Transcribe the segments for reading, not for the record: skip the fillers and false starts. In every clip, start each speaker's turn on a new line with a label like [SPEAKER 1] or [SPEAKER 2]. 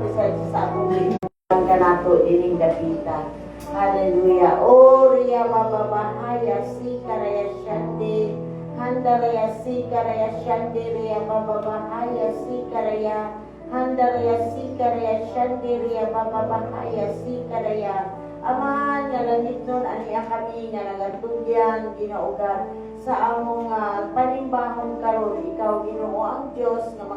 [SPEAKER 1] bisan sa akong ginagawa ka nato ining dapita. Hallelujah. O Ria Bababahaya Si Karaya Shande Handaraya Si Karaya Shande Ria Bababahaya Si Karaya Handaraya Si Karaya Shande Ria Bababahaya Si Karaya. Amahan nga langit nun, aniya kami nga nagatugyan, ginaugan sa among panimbahon karon. Ikaw, Ginoo ang Diyos nga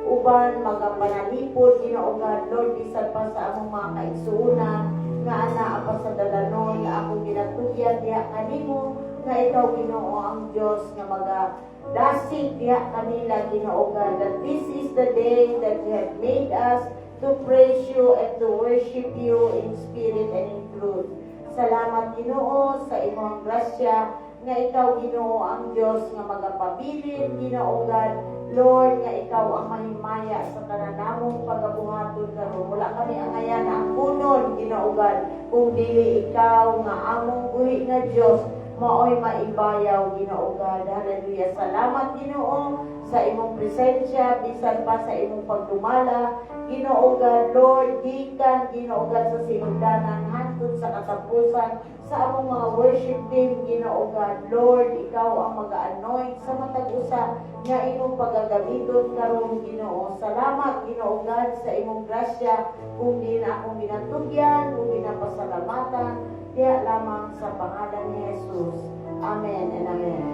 [SPEAKER 1] uban, panalipod, ginaugan, Lord, bisan pa sa among mga kaigsuunan, nga ana pa sa dalanon, nga akong ginatugyan, diha kanimo, nga ikaw, Ginoo ang Diyos, nga dasig diha kanila, ginaugan, that this is the day that you have made us to praise you and to worship you in spirit and in truth. Salamat, Ginoo, sa imong grasya, nga ikaw, Ginoo, ang Diyos nga magapabilin, Ginoo God, Lord, nga ikaw ang mahimaya sa tanan namong pagabuhaton karon. Wala kami angayan ang kunon, Ginoo God, kung dili ikaw nga among buhi nga Diyos, maoy maibayaw, Ginoo God. Hallelujah. Salamat, Ginoo, sa imong presensya, bisan pa sa imong pagdumala, Ginoo God, Lord, gikan, Ginoo God, sa sinugdanan, hantod sa katapusan, sa among mga worship team, Ginoo God, Lord, ikaw ang mag-anoint sa matag usa nga imong pagagamiton karon, Ginoo. Salamat, Ginoo God, sa imong grasya, kung di na akong ginatugyan, kung di na pasalamatan, diya lamang sa pangalan ni Jesus. Amen and amen.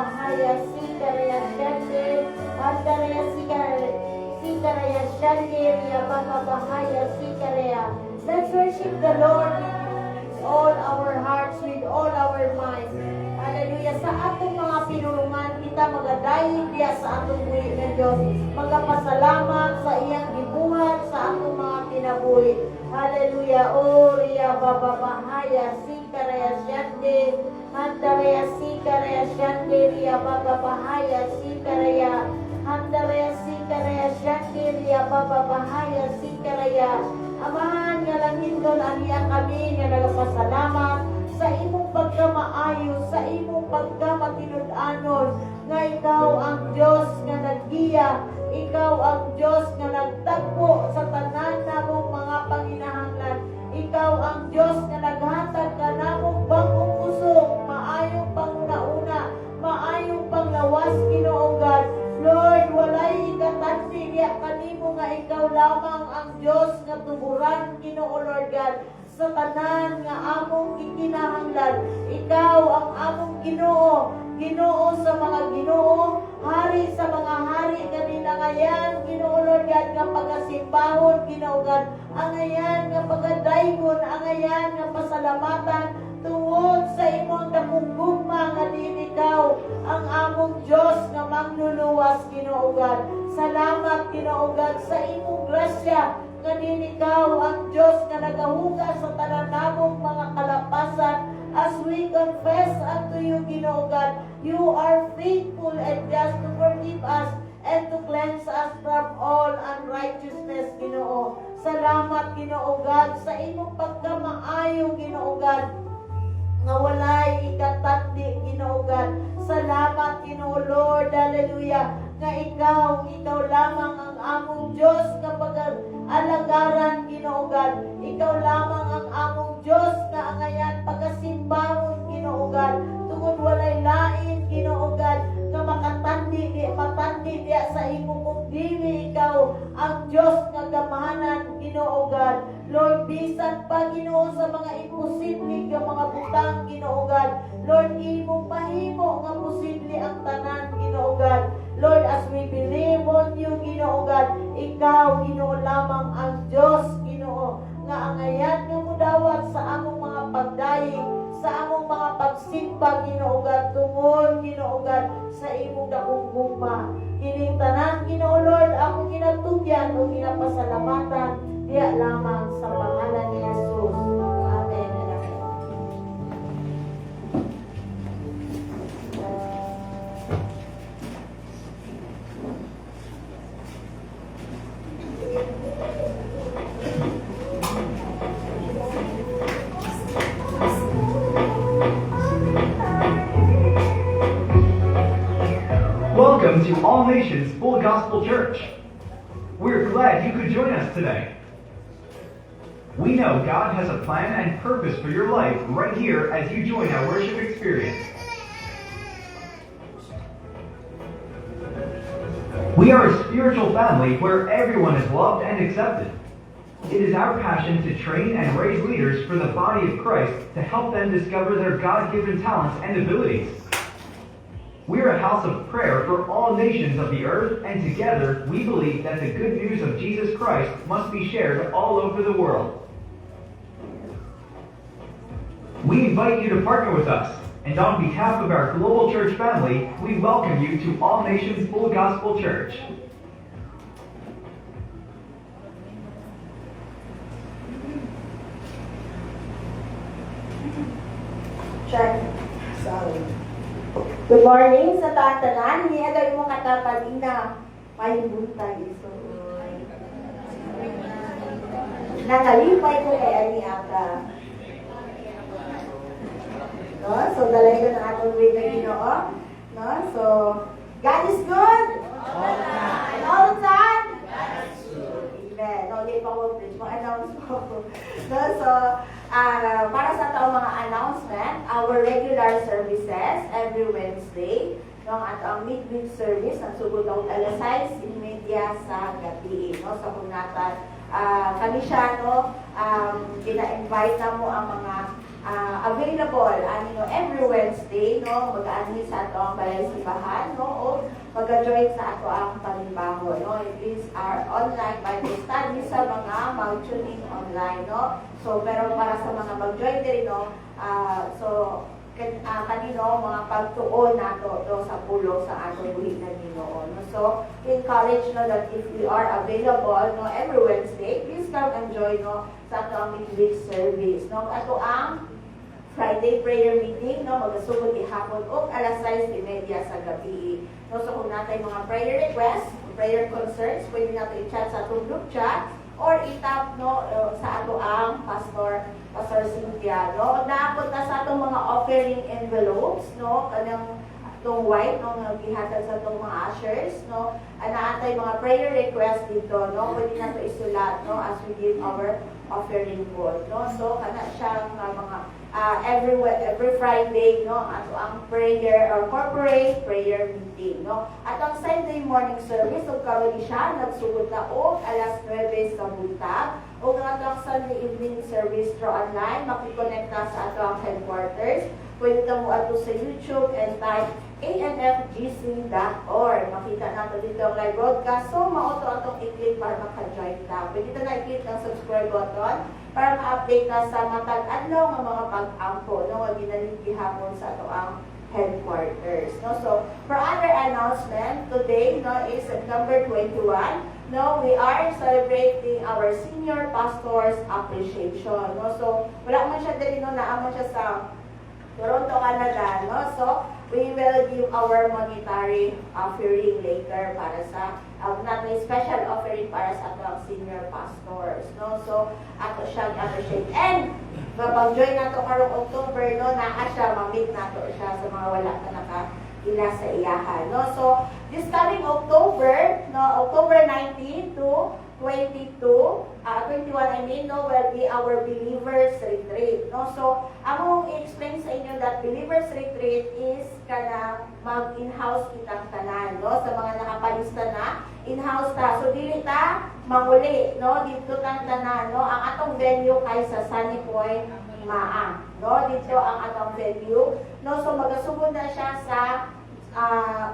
[SPEAKER 1] bahaya sikaraya shande handaraya sikaraya shande ya baba bahaya sikaraya. Let's worship the Lord with all our hearts, with all our minds. Hallelujah. Sa atong mga pinulungan, kita magadayon diya sa atong buhi ng Diyos. Magapasalamat sa iyang gibuhat sa atong mga kinabuhi. Hallelujah. O riya baba bahaya sikaraya shande handaraya sikaraya shande riya baba bahaya sikaraya handaraya sikaraya shande riya baba bahaya sikaraya. Amahan nga langit doon aniya kami nga nagapasalamat sa imong pagkamaayo, sa imong pagkamatinud-anon, nga ikaw ang Diyos nga naggiya, ikaw ang Diyos nga nagtagpo sa tanan namong mga panginahanglan, ikaw ang Diyos nga naghatag ka namong bangong pusong, maayong panguna-una, maayong panglawas, Ginoo God. Lord, walay ikatagsi diya kanimo nga ikaw lamang ang Diyos nga tuburan, Ginoo Lord God, sa tanan nga among gikinahanglan. Ikaw ang among Ginoo, Ginoo sa mga Ginoo, hari sa mga hari nga ninangayan, Ginoo Lord God, nga pagasimbahon, Ginoo God, angayan nga pagadaygon, angayan nga pasalamatan tungod sa imong dakong gugma nga din ikaw ang among Diyos nga mangluluwas, Ginoo God. Salamat, Ginoo God, sa imong grasya nga din ikaw ang Diyos nga nagahugas sa tanan namong mga kalapasan. As we confess unto you, Ginoo God, you are faithful and just to forgive us and to cleanse us from all unrighteousness, Ginoo. Salamat, Ginoo God, sa imong pagkamaayo, Ginoo God, nga walay ikatandi, Ginoo God. Salamat, Ginoo Lord, hallelujah, nga ikaw lamang ang among Diyos nga pag-alagaran, Ginoo God. Ikaw lamang ang among Diyos nga angayan pagasimbahon, Ginoo God. Tungod walay lain, Ginoo God, nga matandi diya sa imong dili ikaw ang Diyos nga gamahanan, Ginoo God. Lord, bisan pa, Ginoo, sa mga imposible nga mga butang, Ginoo God. Lord, imong mahimo nga posible ang tanan, Ginoo God. Lord, as we believe on you, Ginoo God, ikaw, Ginoo, lamang ang Diyos, Ginoo, nga angayan nga mudawat sa among mga pagdayeg, sa among mga pagsimba, Ginoo God, tungod, Ginoo God, sa imong dakong gugma. Kining tanan, Ginoo Lord, akong ginatugyan o ginapasalamatan, diya lamang sa pangalan ni Jesus. Amen and amen.
[SPEAKER 2] Welcome to All Nations Full Gospel Church. We're glad you could join us today. We know God has a plan and purpose for your life right here as you join our worship experience. We are a spiritual family where everyone is loved and accepted. It is our passion to train and raise leaders for the body of Christ to help them discover their God-given talents and abilities. We are a house of prayer for all nations of the earth, and together we believe that the good news of Jesus Christ must be shared all over the world. We invite you to partner with us, and on behalf of our global church family, we welcome you to All Nations Full Gospel Church.
[SPEAKER 1] Check. Sorry. Good morning sa tanan. Niya daw yung mga tatalina. Pahibuntay iso. Nakalipay ko kay Ani Aka. No? So, dalay ko na atong way na Ginoo. No? So, God is good. And all the time? Amen. No, hindi pa ko announce po. No? So, para sa taong mga announcement, our regular services every Wednesday, at ang midweek service, ang sugod ng alas 6:30 sa gabi, no? Sa punatan. Kami siya, no, gina-invite na mo ang mga available every Wednesday no mag-aani sa ato ang balay simbahan no o mag-join sa ato ang panimbaho no. It is our online Bible study sa mga mag-tune in online no. So pero para sa mga mag-join din no kanino mga pagtuon nato do sa pulo sa atong buhi na Ginoo no. So encourage no that if we are available no every Wednesday, please come and join no sa ato ang midweek service no. Ato ang Friday prayer meeting no magasugod ihapon og alas 6:30 sa gabi no. So kung natay mga prayer requests, prayer concerns, pwede nato i-chat sa atong group chat or itap no sa ato ang Pastor Cynthia no. Naabot na sa atong mga offering envelopes no kanang itong white no nga gihatag sa itong mga ushers no. Naatay mga prayer request dito no, pwede nato isulat no as we give our offering board no. So kana siya mga every Friday no ato ang prayer or corporate prayer meeting no. At ang Sunday morning service ug karon siya nagsugod na og alas 9 sa buntag ug ang ato ang Sunday evening service through online makikonekta sa ato ang headquarters. Pwede ka mo ato sa YouTube and type anfgc.org. Makita nato dito ang live broadcast. So, mauto atong i-click para maka-join ka. Pwede na i-click ang subscribe button para ma-update ka sa matag-adlaw ng mga pag-ampo no, ginaligi hapon sa ato ang headquarters. No? So, for other announcement, today no, is September 21. No, we are celebrating our senior pastors appreciation. No? So, wala man siya din no, naamon siya sa Toronto, Canada, no? So, we will give our monetary offering later para sa natin special offering para sa ato senior pastors, no? So, ato siyang appreciate. And, kapag-join nato karong October, no, naa siya, ma-meet nato siya sa mga wala na naka-ila sa iyahan, no? So, this coming October, no, October 19 to 21 no, will be our Believers Retreat. No? So, among i-explain sa inyo that Believers Retreat is kana mag-in-house kitang tanan. No? Sa mga nakapalista na, in-house ta. So, dili ta manguli. No? Dito tang tanan. No? Ang atong venue kay sa Sunny Point, Maang. No? Dito ang atong venue. No? So, magasugod na siya sa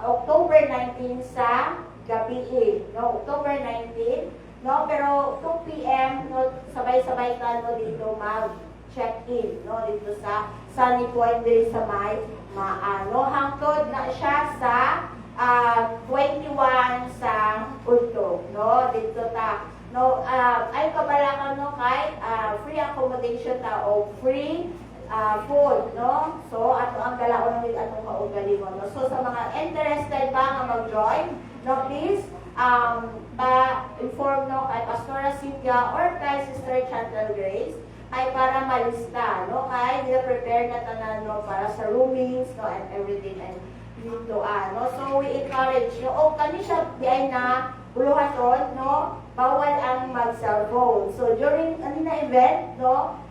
[SPEAKER 1] October 19 sa gabi. No? October 19. No, pero 2 p.m. no, sabay-sabay ka no dito mag-check-in no dito sa Sunny Point diri sa may Maano. Hangtod na siya sa 21 sa Ulto no dito ta no ay kabalakan no kay free accommodation ta o free food no. So ato ang dalaon ng atong kaugalingon no. So sa mga interested ba nga mag-join no, please pa-inform no kay Pastora Cynthia or kay Sister Chantal Grace ay para malista no kay nila prepare na tanan no para sa roomings no and everything and dito no. So we encourage no o kani siya diay na buluhaton no bawal ang mag-cellphone. So during ani na event no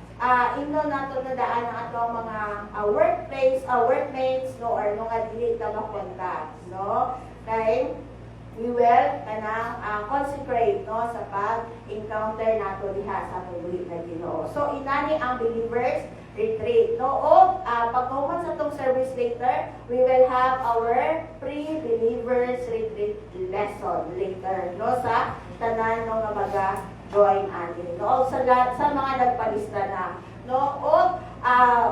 [SPEAKER 1] ino nato na daan ang ato mga workmates no or mga dili ta makontak no kay we will consecrate no sa pag-encounter nato diha sa buhi na Ginoo. So inani ang Believers Retreat no o paghuman sa tong service later we will have our pre-Believers Retreat lesson later no sa tanan no nga maga-join ani no sa mga nagpalista na no o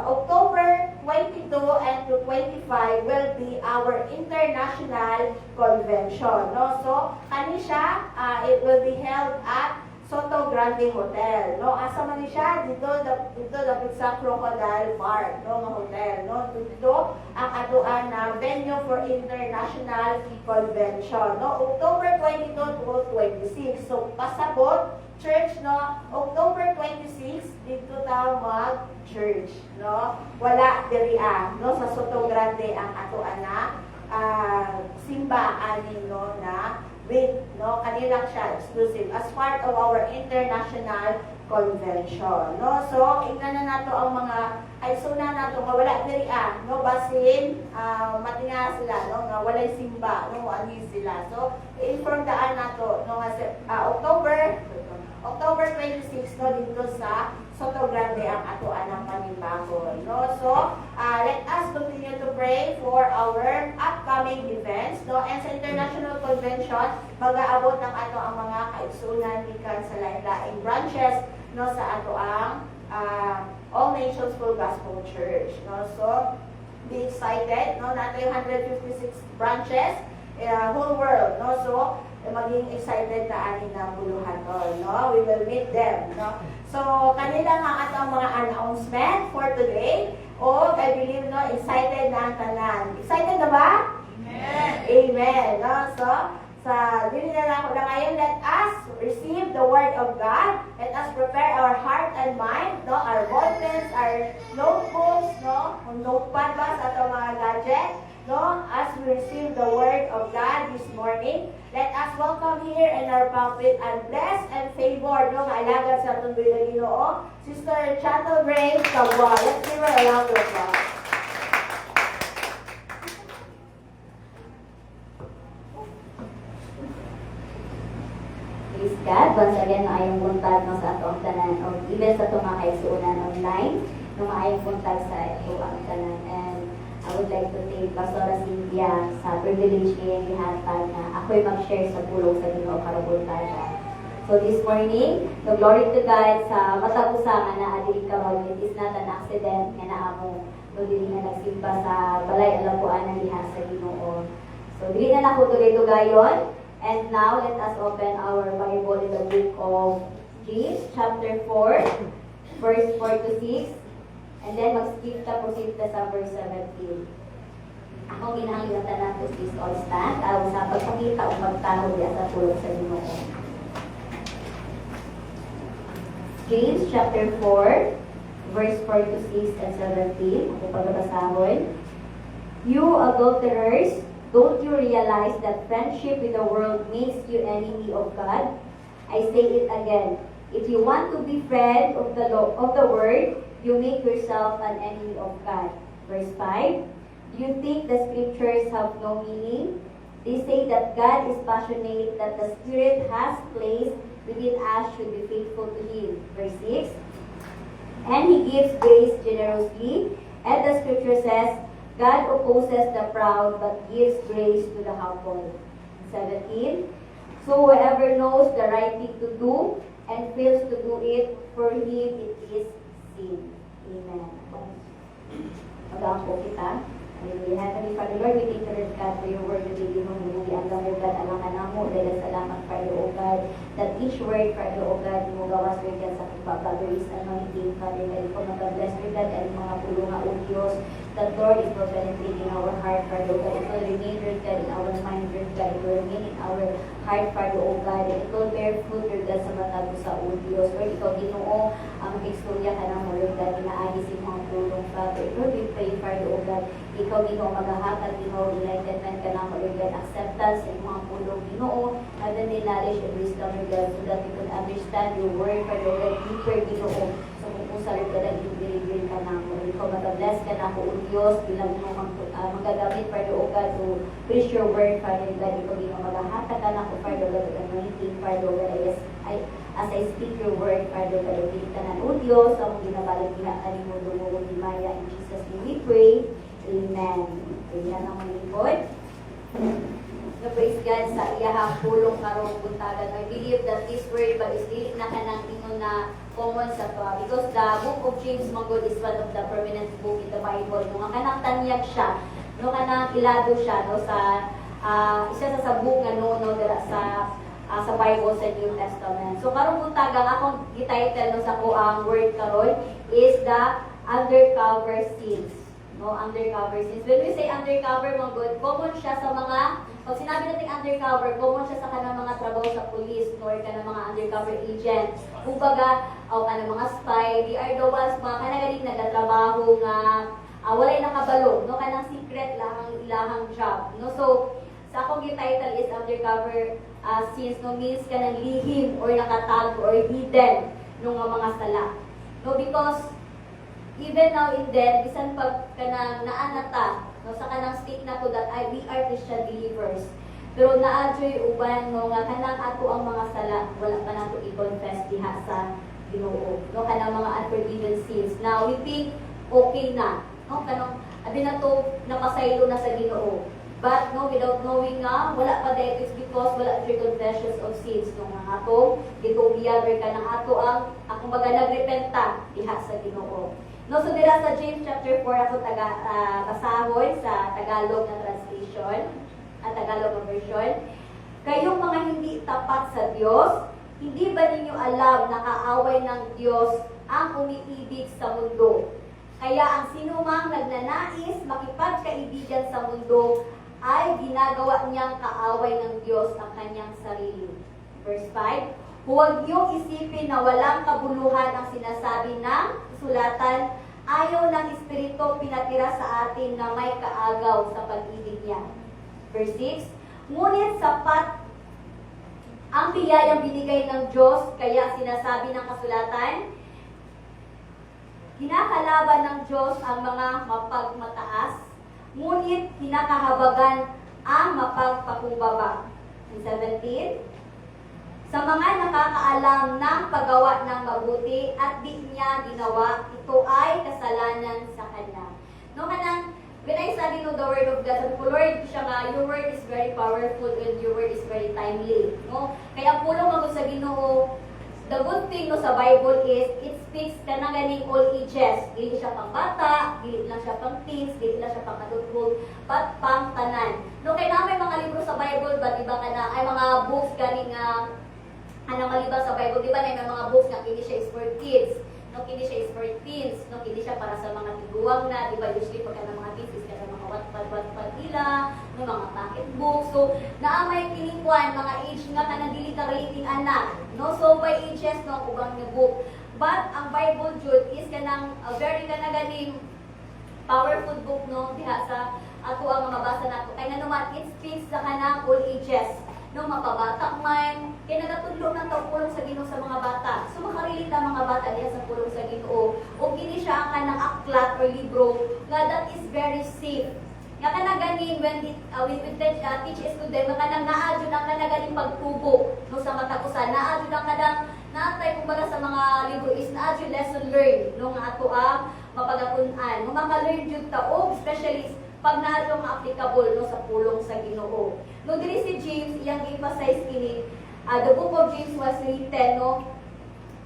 [SPEAKER 1] October 22 and to 25 will be our international convention no. So kani siya it will be held at Soto Grande Hotel no. Asa man ni siya dito dapit sa Crocodile Park no nga hotel no. Dito ang atuan na venue for international convention no. October 22 to 26. So pasabot church no October 26 dito tayo mag-church no. Wala diri no sa Soto Grande ang atuan na simbaan no na with no kanila siya exclusive as part of our international convention no. So ingana nato ang mga ay suna nato nga wala diri no basin matinga sila no nga walay simba no ani sila. So inform daan nato no nga October 26 no dito sa soto grande ang ato anang panimbagon, no? So, let us continue to pray for our upcoming events, no? And sa International Convention, mag-aabot ng ato ang mga kaigsunan gikan sa lain-laing branches, no, sa ato ang All Nations Full Gospel Church, no? So, be excited, no? Nato yung 156 branches, whole world, no? So, maging excited na anin na buluhan doon, no? We will meet them, no? So, kanila nga atong mga announcement for today. O, I believe, no, excited na ang tanan. Excited na ba? Amen! Amen, no? So, sa dili na ako na ngayon, let us receive the Word of God. Let us prepare our heart and mind, no? Our ballpens, our notebooks, no? Kung notepad ba sa atong mga gadget, no? As we receive the Word of God this morning, let us welcome here in our pulpit and bless and favor, no? Alagad sa atong Ginoo, Sister Chantal Grace Kagwa. Let's give her a round of applause.
[SPEAKER 3] Praise God. Once again, maayong buntag no, sa atong tanan o even sa itong mga kaigsuunan online, no, maayong buntag sa ito ang tanan. And I would like to thank Pastora Cynthia sa privilege niya gihatag na ako'y mag-share sa pulong sa Ginoo karong buntaga. So this morning, no, glory to God sa matag usahan na adili karon. It is not an accident nga naamo no dili na nagsimba sa balay alapuan ng diha sa Ginoo. So dili na nako tuloy-tugayon. And now, let us open our Bible in the book of James, chapter 4, verse 4 to 6. And then, mag-skip ta, proceed ta sa verse 17. Ako ginahanglan na to please all stand. Sa pagpakita o magtanong diya sa tulong sa Ginoo. James, chapter 4, verse 4 to 6 and 17. Ako pagbabasahon. You adulterers, don't you realize that friendship with the world makes you enemy of God? I say it again. If you want to be friend of the word, you make yourself an enemy of God. Verse 5. Do you think the scriptures have no meaning? They say that God is passionate, that the Spirit has placed within us should be faithful to Him. Verse 6. And He gives grace generously. And the scripture says, God opposes the proud but gives grace to the humble. 17. So whoever knows the right thing to do and fails to do it, for him it is sin. Amen. Mag-aampo kita. Hallelujah. Heavenly Father, Lord, we thank you, God, for your word today. Ginoo, gianggang mo, God, alang ka na mo. Dahil salamat, Father, O God, that each word, Father, O God, mo gawas, Lord, God, sa pagbabagoris, anointing, Father, God, ikaw mag-bless, Lord, God, at mga pulunga, O Diyos, that Lord, it will penetrate in our heart, Father, O God, it will remain, Lord, God, in our mind, Lord, God, it will remain in our heart, Father, O God, and it will bear fruit, Lord, God, sa matago sa O Diyos. Lord, ikaw, Ginoo, ang istorya ka na mo, Lord, God, inaagi si mga pulong, Father. Lord, we pray, Father, O God, ikaw, Ginoo, maghahatag, Ginoo, enlightenment ka na mo, Lord God, acceptance sa mga pulong, Ginoo, and then knowledge and wisdom, Lord God, so that we could understand your word, Father, O God, deeper, Ginoo, so kung sa Lord God, ang i-reveal ka na mo. Ikaw, mag-bless ka na mo, O Diyos, bilang mo magagamit, Father, O God, to preach your word, Father, God, ikaw, Ginoo, maghahatag ka na ko, Father, O God, at anointing, Father, O God, as I speak your word, Father, O God, o tanan, O Diyos, ang ginabalag niya, kanimo, Dungo, Dimaya, in Jesus' name we pray. Amen. Ayan ang malipod. So praise God sa iyahang pulong karong buntagan. I believe that this word ba is really na kanang ingon na common sa to. Because the book of James Manggod is one of the prominent book in the Bible. Nung kanang tanyag siya, no kanang ilado siya no sa isa sa book nga no sa Bible sa New Testament. So karong buntagan akong gititle no sa ko ang word karon is the undercover sins. No, undercover sins. When we say undercover, mga good, common siya sa mga, pag sinabi natin undercover, common siya sa kanang mga trabaho sa police, or kanang mga undercover agent. Kumbaga, o kanang mga spy, they are the ones, mga kanagaling nagatrabaho nga, walay nakabalo, no, kanang secret lang ang ilahang job. No, so, sa akong title is undercover sins, no, means kanang lihim, or nakatago, or hidden, nung mga sala. No, because, even now in death, bisan pag kanang naanata, no, sa kanang state na to that we are Christian believers. Pero naadyoy uban no nga kanang ato ang mga sala, wala pa nato i-confess diha sa Ginoo. No, kanang mga unforgiven sins. Now, we think okay na. No, kanang abi na to napasaylo na sa Ginoo. But no, without knowing nga, wala pa dahil it's because wala three confessions of sins. No, nga ato, gitong biyager ka ng ato ang, akong baga nagrepenta, diha sa Ginoo. No, so dira sa James chapter 4, ako basahon sa Tagalog na translation, Tagalog na version. Kayong mga hindi tapat sa Diyos, hindi ba ninyo alam na kaaway ng Diyos ang umiibig sa mundo? Kaya ang sinumang nagnanais makipagkaibigan sa mundo ay ginagawa niyang kaaway ng Diyos ang kanyang sarili. Verse 5, huwag niyong isipin na walang kabuluhan ang sinasabi ng sulatan, ayaw ng Espiritu pinatira sa atin na may kaagaw sa pag-ibig niya. Verse 6, ngunit sapat ang biyayang binigay ng Diyos, kaya sinasabi ng kasulatan, kinakalaban ng Diyos ang mga mapagmataas, ngunit kinakahabagan ang mapagpakumbaba. And 17, sa mga nakakaalam ng paggawa ng mabuti at di niya ginawa, ito ay kasalanan sa kanya. No, kanang, when I study the Word of God, sabi ko, Lord, siya nga, your Word is very powerful and your Word is very timely. No? Kaya pulong ako sa Ginoo, the good thing no, sa Bible is, it speaks ka na ganing all ages. Dili siya pang bata, dili lang siya pang teens, dili lang siya pang adulthood, but pang tanan. No, kaya na may mga libro sa Bible, ba, diba ka na, ay mga books ganing anong malibang sa Bible, di ba na may mga books na kini siya is for kids, no, kini siya is for teens, no, kini siya para sa mga tiguang na, di ba, usually pagka ng mga teens is kada mga watpad nila, no, mga pocket books, so, naamay kinikuan, mga age nga ka dili ka rating anak, no, so by ages, no, ubang nga book, but ang Bible jud is kanang very ganing powerful book, no, diha sa ato ang mabasa nato, kaya naman, it speaks sa kanang all ages, no, mapabata man, kaya nagatudlo ng pulong sa Ginoo sa mga bata. So makarelate ang mga bata diya sa pulong sa Ginoo. O kini siya ang ng aklat or libro nga that is very safe. Nga ka na ganin when we teach student, nga nang naadyo ang ka na ganin pagtubo no, sa matakusan. Naadyo ang kadang natay kumbaga sa mga libro is naadyo lesson learned no, nga ato ang mapagapunan. Maka-learn jud ta og especially pag naadyo nga applicable no, sa pulong sa Ginoo. No, diri si James, iyang emphasize kini, the book of James was written no,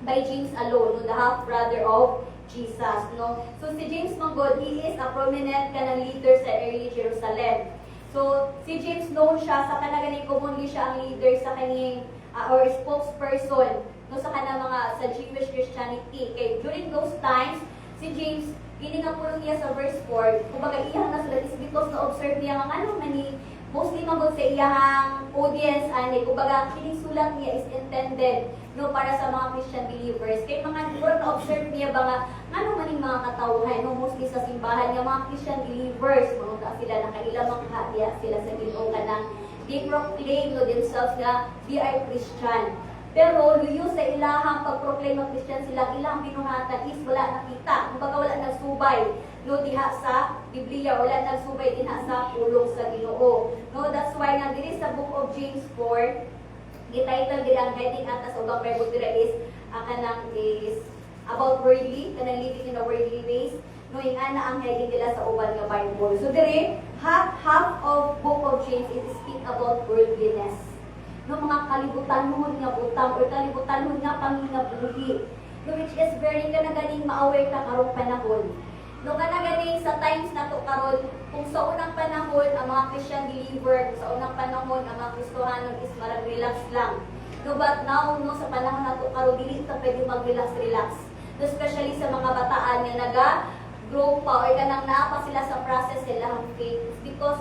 [SPEAKER 3] by James alone, no, the half-brother of Jesus. No? So si James Manggod, he is a prominent kanang leader sa early Jerusalem. So si James known siya sa kanang commonly siya ang leader sa kaning or spokesperson no, sa kanang mga sa Jewish Christianity. Okay, during those times, si James, gininapulong niya sa verse 4, kumbaga iyang nasulat is because na-observe niya ang ano mani mostly magod sa iyang audience ani kumbaga kining sulat niya is intended no para sa mga Christian believers kay mga murag na-observe niya ba nga ngano maning mga katawhan no mostly sa simbahan nga mga Christian believers mga sila nakailang makahadya sila sa Ginoo kanang they proclaim no themselves nga they are Christian. Pero luyo sa ilahang pag-proclaim ng Christian sila, ilang binuhatan is wala nakita. Kumbaga wala nagsubay no diha sa Biblia, wala nagsubay diha sa pulong sa Ginoo. No, that's why nga diri sa book of James 4, gititle diri ang heading atas ubang Bible dira is kanang is about worldly, kanang living in the worldly ways. No, ingana ang heading nila sa uban nga Bible. So diri half of book of James is speak about worldliness. No, mga kalibutanhon nga butang or kalibutanhon nga pangingabuhi. No, which is very ganing maaway ka karong panahon. No, ganing sa times na to karon, kung sa unang panahon ang mga Christian believer, kung sa unang panahon ang mga Kristohanon is marag relax lang. No, but now no sa panahon na to karon dili ta pwede mag-relax. No, especially sa mga bataan nga naga-grow pa or kanang naa pa sila sa process sila ng faith because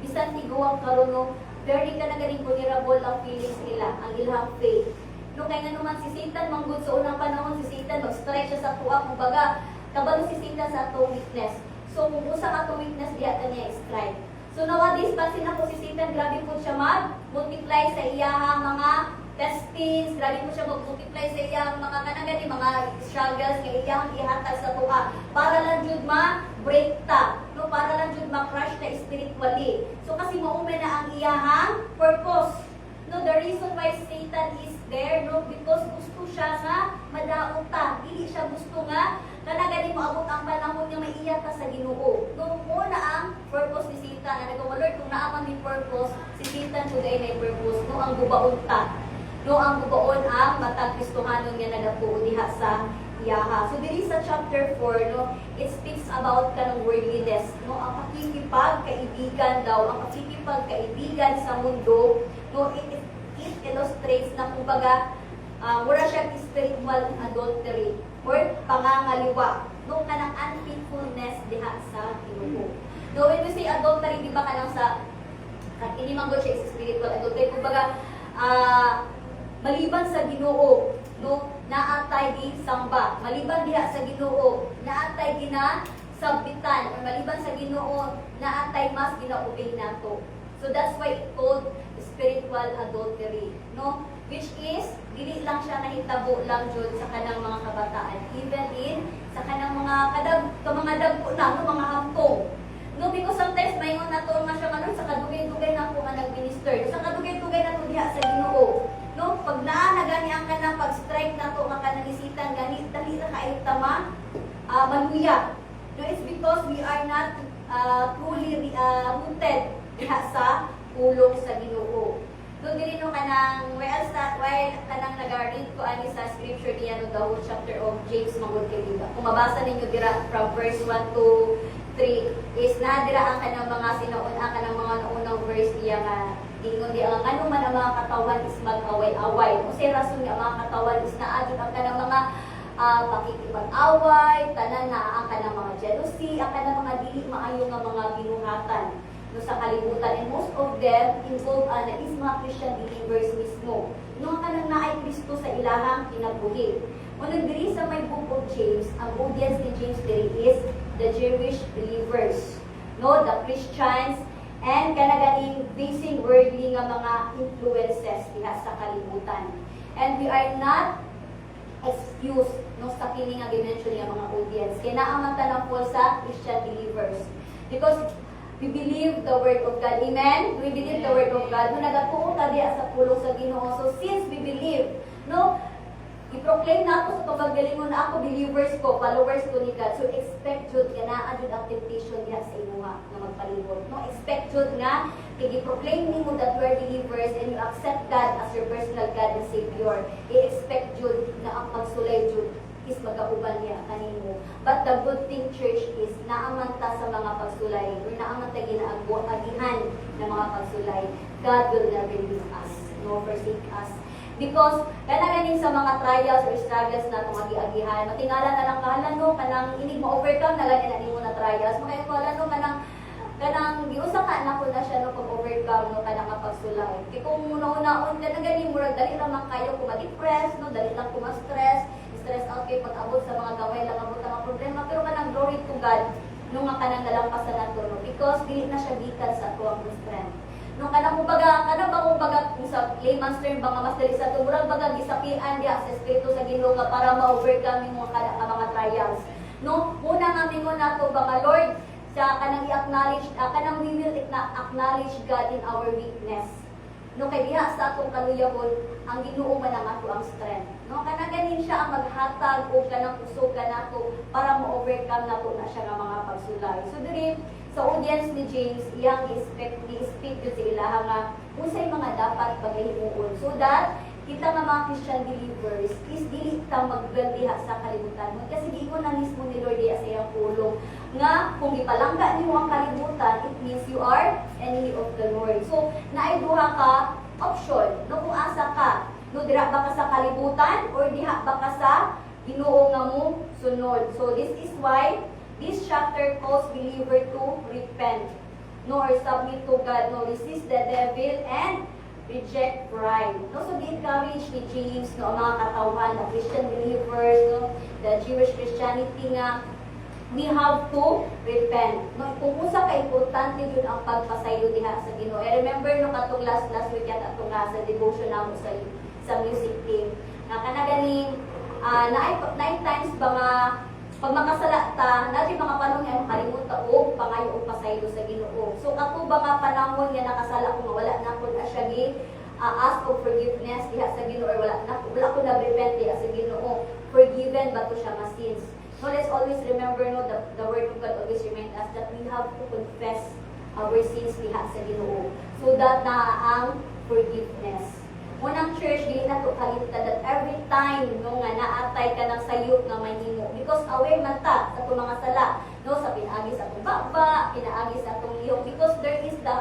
[SPEAKER 3] bisan tiguang karon no very ka na ganing vulnerable ang feelings nila, ang ilang faith. No, kaya nga naman si Satan, manggod sa unang panahon, si Satan, mag-strike siya sa tuwa, kumbaga, kabalo si Satan sa atong weakness. So, kung usa ka atong weakness, diya ka niya strike. So, nowadays, pansin ako si Satan, grabe po siya mag-multiply sa iyahang mga testings, grabe po siya mag-multiply sa iyang mga kanagani, mga struggles, nga iyang ihatag sa tuwa, para lang jud ma-break ta. No, para lang jud ma-crush ta spiritually. So kasi mauman na ang iyahang purpose. No, the reason why Satan is there, no, because gusto siya nga madaog siya gusto nga gani maabot ang panahon nga maiya ka sa Ginoo. No, muna ang purpose ni Satan. Nagawa Lord kung naaman ni purpose, si Satan today na purpose no ang gubaon ta. No ang gubaon ang matag Kristohanon nga nagatuo diha sa iyaha. So diri sa chapter 4 no, it speaks about kanang worldliness, no ang pakikipagkaibigan daw, ang pakikipagkaibigan sa mundo, no it illustrates na kumbaga wala siya spiritual adultery or pangangaliwa no kanang unfaithfulness diha sa Ginoo. No when we say adultery, di ba kanang sa ini man siya is spiritual adultery, kumbaga maliban sa Ginoo, no naatay gi samba, maliban diha sa Ginoo naatay gina sabbitan, or maliban sa Ginoo naatay mas ginaobey nato. So that's why it called spiritual adultery, no? Which is, dili lang siya nahitabo lang jud sa kanang mga kabataan, even in sa kanang mga dagko na, no, mga hamtong. No, because sometimes mayon nato nga siya kanon sa kadugay-dugay na ko nga nag-minister. Sa kadugay-dugay na to diha sa Ginoo. No, pag naa na gani ang kanang pag-strike nato nga kanalisitan gani dali ra kaayo tama maluya. No, it's because we are not truly rooted diha sa pulong sa Ginoo. So dili no kanang while kanang nag-read ko ani sa scripture niya no the whole chapter of James magud kay diba. Kung mabasa ninyo dira from verse 1 to 3 is na dira ang kanang mga sinauna kanang mga naunang verse niya nga ingon di ang ano man ang mga katawan is mag-away-away. Unsay rason nga mga katawan is naadto ang kanang mga pakikipag-away, tanan na ang kanang mga jealousy, ang kanang mga dili maayo nga mga binuhatan no sa kalibutan, and most of them involve na is mga Christian believers mismo. No kanang naay Kristo sa ilahang kinabuhi. Unang diri sa may book of James, ang audience ni James diri is the Jewish believers, no, the Christians, and kanaganing facing worldly nga mga influences diha sa kalibutan. And we are not excused no sa kini nga gi-mention nga mga audience. Kaya naaman tanang po sa Christian believers. Because we believe the word of God. Amen? We believe the word of God. No nagatuo ta diha sa pulong sa Ginoo. So since we believe, no, i-proclaim na ako sa paggalingon na ako believers ko, followers ko ni God. So expect jud nga naa jud ang temptation diha sa imuha nga magpalibot. No, expect jud nga i-proclaim nimo that you are believers and you accept God as your personal God and Savior. I-expect jud na ang pagsulay jud is magauban niya kanimo. But the good thing, church, is naaman ta sa mga pagsulay or naaman ta ginaagihan ng mga pagsulay. God will never leave us, nor forsake us. Because kanaganing sa mga trials or struggles na itong agi-agihan, matingala na lang kahalan no, kanang inig ma-overcome na lang na mo na trials. Makaya ko alam no, kanang giusa ka na ko na siya no pag-overcome no kanang pagsulay. Kaya kung una-unaon ka na ganing murag dali ramang kayo kung ma-depress, no, dali lang kung ma-stress, stress out kayo pag-abot sa mga gaway lang abot ang problema, pero kanang glory to God nung nga kanang nalampasan nato no, because dili na siya gikan sa tuwang strength. Nung kanang kumbaga kung sa layman's term ba nga mas dali sa tumurang baga gisapian diha sa espiritu sa Ginoo nga para ma-overcome yung mga trials. No, muna nga mingon nato ba nga Lord sa kanang i-acknowledge kanang we will acknowledge God in our weakness. No kay diha sa atong kaluyahon ang Ginoo man ang ato ang strength. No kanang ganin siya ang maghatag og kanang usog kanato para ma-overcome nato na siya nga mga pagsulay. So diri sa audience ni James, iyang i-speak yun sa ilaha nga unsay mga dapat paghimuon so that kita nga mga Christian believers is dili ta mag-dwell diha sa kalibutan. Kasi giingon na mismo ni Lord diha sa iyang pulong nga kung ipalangga nimo ang kalibutan, it means you are enemy of the Lord. So naay duha ka option, no, kung asa ka, no, dira ba ka sa kalibutan or diha ba ka sa Ginoo nga mo sunod. So this is why this chapter calls believer to repent, no, or submit to God, no, resist the devil and reject pride. No, so di-encourage ni James no ang mga katawan, the Christian believers, no, the Jewish Christianity nga we have to repent. No, kung usa ka importante yun ang pagpasaylo diha sa Ginoo. I remember no katong last week yata atong sa devotion namo sa music team. Na kanaganing nine times ba nga pag makasala ta, natin mga panong yan, kalimutan o pangayo o pasaylo sa Ginoo. So, ako ba nga panahon nga nakasala kung wala na ko na siya ask for forgiveness diha sa Ginoo or wala ko ako nagrepente as a Ginoo, forgiven ba to siya nga sins. So let's always remember, no, the word of God always remind us that we have to confess our sins diha sa Ginoo, so that na ang forgiveness. Unang church, dili na to kalimtan that every time no nga naatay ka ng sayop nga mahimo, because aware man ta sa itong mga sala, no, sa pinaagi sa atong baba, pinaagi sa atong lihok, because there is the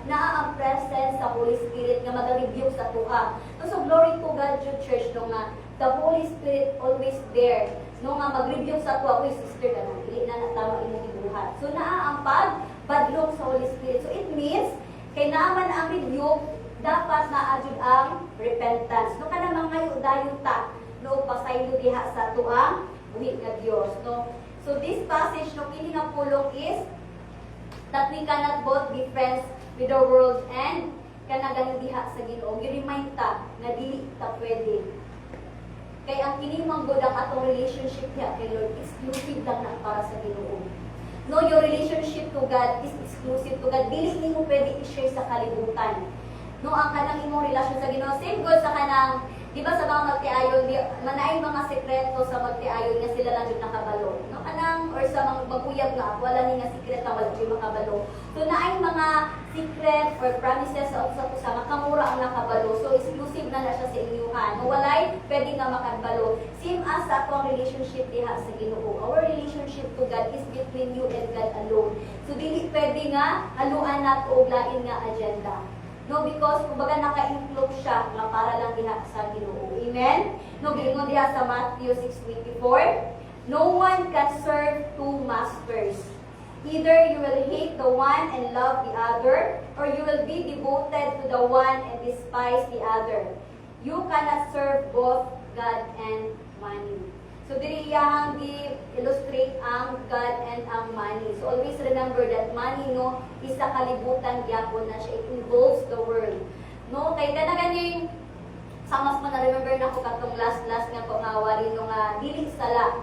[SPEAKER 3] naa ang presence sa Holy Spirit nga mag-rebuke sa tuha. So glory to God, church, no nga the Holy Spirit always there, no nga mag-rebuke sa tuha. Uy, sister ka na, dili na natama imong gibuhat. So naa ang pagbadlong sa Holy Spirit. So it means kay naaman ang rebuke, dapat na adjud ang repentance. No kana mga dayon ta no pasaylo diha sa tuang buhi nga Dios, no. So this passage no kini nga pulong is that we cannot both be friends with the world and kana gani diha sa Ginoo. Gi-remind ta nga dili ta pwede. Kay ang kini manggod ang atong relationship diha kay Lord exclusive lang na para sa Ginoo. No, your relationship to God is exclusive to God. Dili nimo pwede i-share sa kalibutan. No, ang kanang imong relasyon sa Ginoo, same goes sa kanang, di ba sa mga magtiayon, manaay mga sekreto sa magtiayon nga sila lang yung nakabalo. No, kanang, or sa mga maguyab nga, wala ni nga sekret na wala yung makabalo. So, naay mga secret or promises sa usa makamura ang nakabalo. So, exclusive na siya sa inyuhan. No, walay, pwede nga makabalo. Same as sa atong relationship diha sa Ginoo. Our relationship to God is between you and God alone. So, dili pwede nga haluan nato og lain nga agenda. No, because kumbaga naka-include siya nga para lang diha sa Ginoo. Amen? No, giingon diha sa Matthew 6:24, no one can serve two masters. Either you will hate the one and love the other, or you will be devoted to the one and despise the other. You cannot serve both God and money. So diri iyang gi-illustrate ang God and ang money. So always remember that money, no, is sa kalibutan gyapon na siya. It involves the world. No, kay kana ganing sa mas man remember na ko katong last nga ko nga wali no nga dili sala,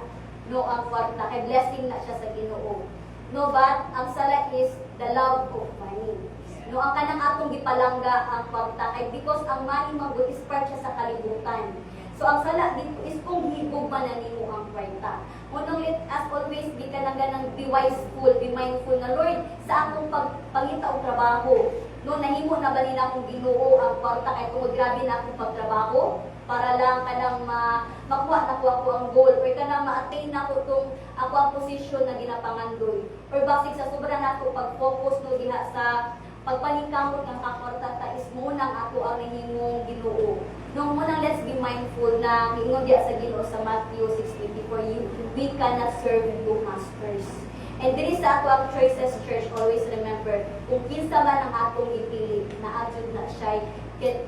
[SPEAKER 3] no, ang kwarta kay blessing na siya sa Ginoo. No, but ang sala is the love of money. No, ang kanang atong gipalangga ang kwarta kay because ang money magud is part siya sa kalibutan. So, ang sala dito is kung higog man na nimo ang kwarta. Unang let us always be kanang be wiseful, be mindful na Lord, sa akong pangita og trabaho. No, nahimo na ba nila akong Ginoo ang kwarta kay tungod grabe na akong pagtrabaho para lang kanang makuha na ko ang goal or kanang ma-attain na ko tong ako ang posisyon na ginapangandoy. Or basig sa sobra na ko pag-focus no diha sa pagpanikamot ng kakwarta ta is mo nang ako ang nahimong Ginoo. Nung munang let's be mindful na ingon diya sa Ginoo sa Matthew 6:24, we cannot serve two masters. And diri sa ato ang choices church, always remember, kung kinsa man ang atong ipili, naadjud na siya get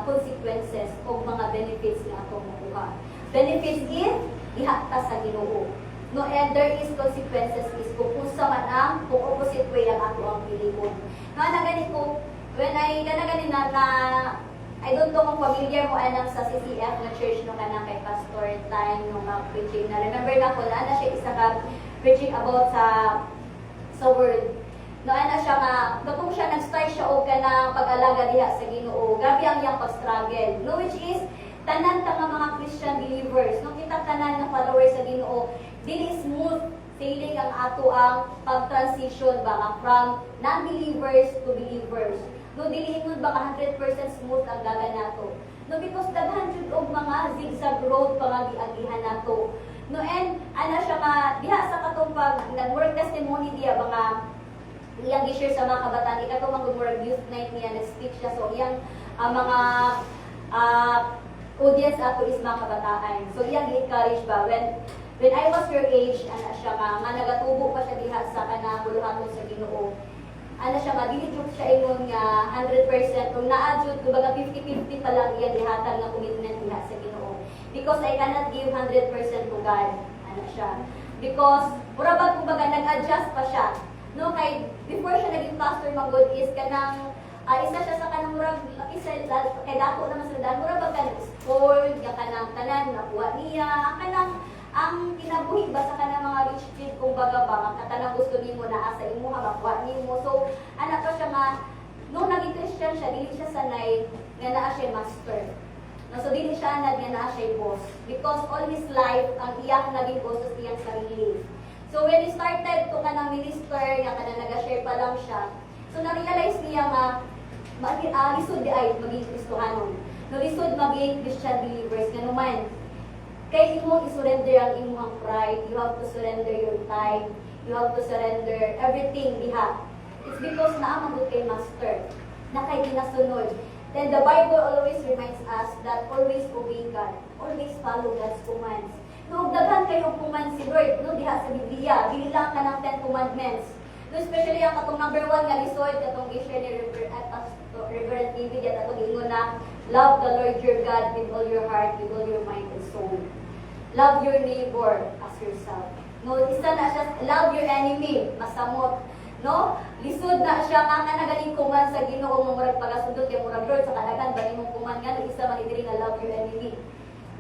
[SPEAKER 3] consequences o mga benefits na atong makuha. Benefits is ihakta sa Ginoo. No, and there is consequences is kung unsa man ang kung opposite way ang ato ang pilihon. Na gani ko when I gani na I don't know kung familiar mo anang sa CCF na church no kanang kay Pastor Time no nga preaching na remember na ko na siya isa ka preaching about sa word. No ana siya nga katong siya nag-start siya og kanang pag-alaga diha sa Ginoo. Grabe ang iyang pag-struggle. No, which is tanan ta nga mga Christian believers, no kita tanan nga followers sa Ginoo, dili smooth sailing ang ato ang pag-transition ba from non-believers to believers. No, dili ingon ba 100% smooth ang daga nato. No, because daghan jud og mga zigzag road pangagiagihan nato. No, and ana siya nga diha sa katong pag nag-work testimony diya mga iyang gi-share sa mga kabataan ikatong mag-work youth night niya nag-speak siya so iyang mga audience ato is mga kabataan. So iyang gi-encourage ba when I was your age ana siya nga nagatubo pa siya diha sa kanang buluhaton sa Ginoo. Ano siya nga, dili jud siya ingon nga 100%, kung naadjud, kumbaga 50-50 pa lang iyan dihatag nga commitment diha sa Ginoo. Because I cannot give 100% to God. Ano siya? Because, mura ba kumbaga nag-adjust pa siya. No, kay, before siya naging pastor magod is kanang, isa siya sa kanang murag, isa, kay dako naman sa daan, mura ba ka nag-spoiled, nga kanang tanan, nakuha niya, kanang, ang kinabuhi ba sa kanang mga rich kid kung baga ba katanang gusto nimo na asa imo makuha nimo so ana pa siya nga nung naging Christian siya dili siya sanay nga naa siya master no so dili siya nga na siya boss. Because all his life, ang iyang naging boss sa iyang sarili. So when he started to ka ng minister, nga ka na nag-share pa lang siya, so na-realize niya nga, lisod di ay maging Kristohanon. No, lisod maging Christian believers. Ganuman, kaya imo isurrender ang imong pride, you have to surrender your time, you have to surrender everything diha. It's because naamang kay master, na kay ginasunod. Then the Bible always reminds us that always obey God, always follow God's commands. No, daghan kayo commands si Lord, no, diha sa Biblia, dili lang ka ng 10 commandments. No, especially ang katong number 1 nga lisod, katong i-share ni Reverend TV, at atong ingon na, love the Lord your God with all your heart, with all your mind and soul. Love your neighbor as yourself. No, isa na siya, love your enemy, masamot. No? Lisod na siya nga nagaling kuman sa Ginoo mo murag pagasundot kay murag Lord sa kadagan ba nimong kuman nga isa man diri nga love your enemy.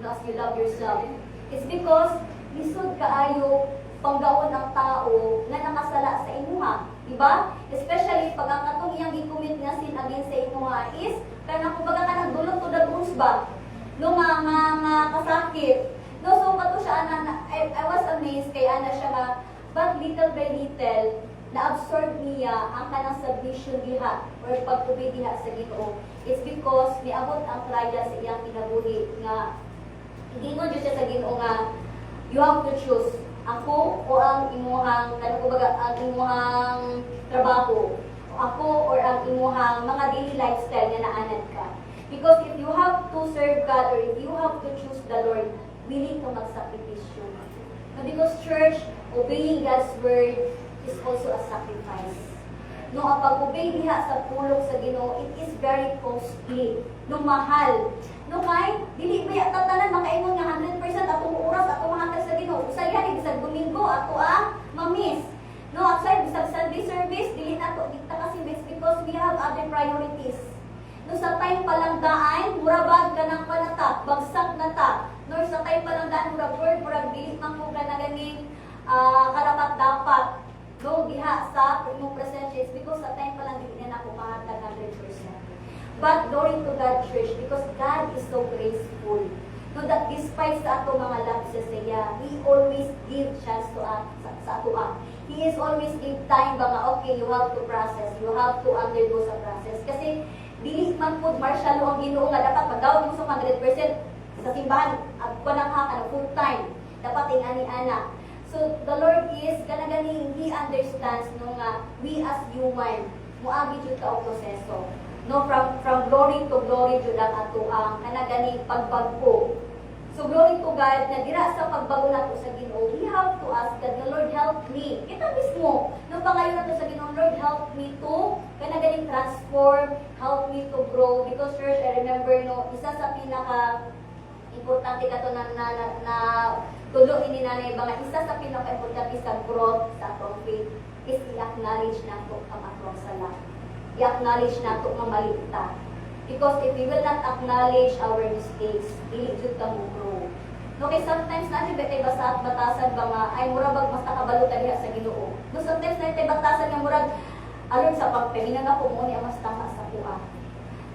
[SPEAKER 3] No, as you love yourself. It's because lisod kaayo panggaon ang tao nga nakasala sa imuha, di ba? Especially pag ang katong iyang gi-commit nga sin against sa imuha is kana kumbaga kanang dulot to the bones ba? No nga kasakit. No, so kato siya I was amazed kay ana siya nga but little by little na-absorb niya ang kanang submission diha or pag-obey diha sa Ginoo. It's because niabot ang trial sa iyang kinabuhi nga gingon siya sa Ginoo nga you have to choose ako o ang imuhang kanang kumbaga ang imuhang trabaho, ako or ang imuhang mga daily lifestyle nga naanad ka. Because if you have to serve God or if you have to choose the Lord, willing to magsakripisyo. No, because church, obeying God's word is also a sacrifice. No, ang pag-obey diha sa pulong sa Ginoo, it is very costly. No, mahal. No, kay dili ba tatanan makaingon nga 100% atong oras atong mahatag sa Ginoo. Usayan bisag Domingo ato mamis. No, outside bisag Sunday service dili nato dikta kasi because we have other priorities. No, sa time pa lang daan, murabag ka ng panata, bagsak na ta. No, sa time pa lang daan, murag dili man ko ka na ganing karapat dapat. No, diha sa imong presensya is because sa time pa lang dili na ako mahatag 100%. But glory to God, church, because God is so graceful. No, that despite sa ato mga lapses niya, He always give chance to us, sa ato He is always give time ba nga, okay, you have to process, you have to undergo sa process. Kasi, dili man po martial ang Ginoo nga dapat magdawat mo sa 100% sa simbahan at kunang haka na full time. Dapat ingani-ana. So, the Lord is, kanaganing He understands no nga, we as human, muagi jud ka og proseso. No, from glory to glory jud ang ato ang kanaganing pagbago. So glory to God na dira sa pagbago nato sa Ginoo, we have to ask God, the Lord help me. Kita mismo, no pangayo nato sa Ginoo, Lord help me to kanaganing transform, help me to grow because church, I remember no, isa sa pinaka importante kato na tulo ini nanay mga isa sa pinaka-importante sa growth sa atong faith is i-acknowledge nato ang atong sala. I-acknowledge nato nga mali ta. Because if we will not acknowledge our mistakes, dili jud ka mo grow. No, kay sometimes na tay batasan ba nga ay mura bag mas nakabalo ta diha sa Ginoo. No, sometimes na tay batasan nga murag alon sa pagpaminaw nako mo ni mas tama sa kuha.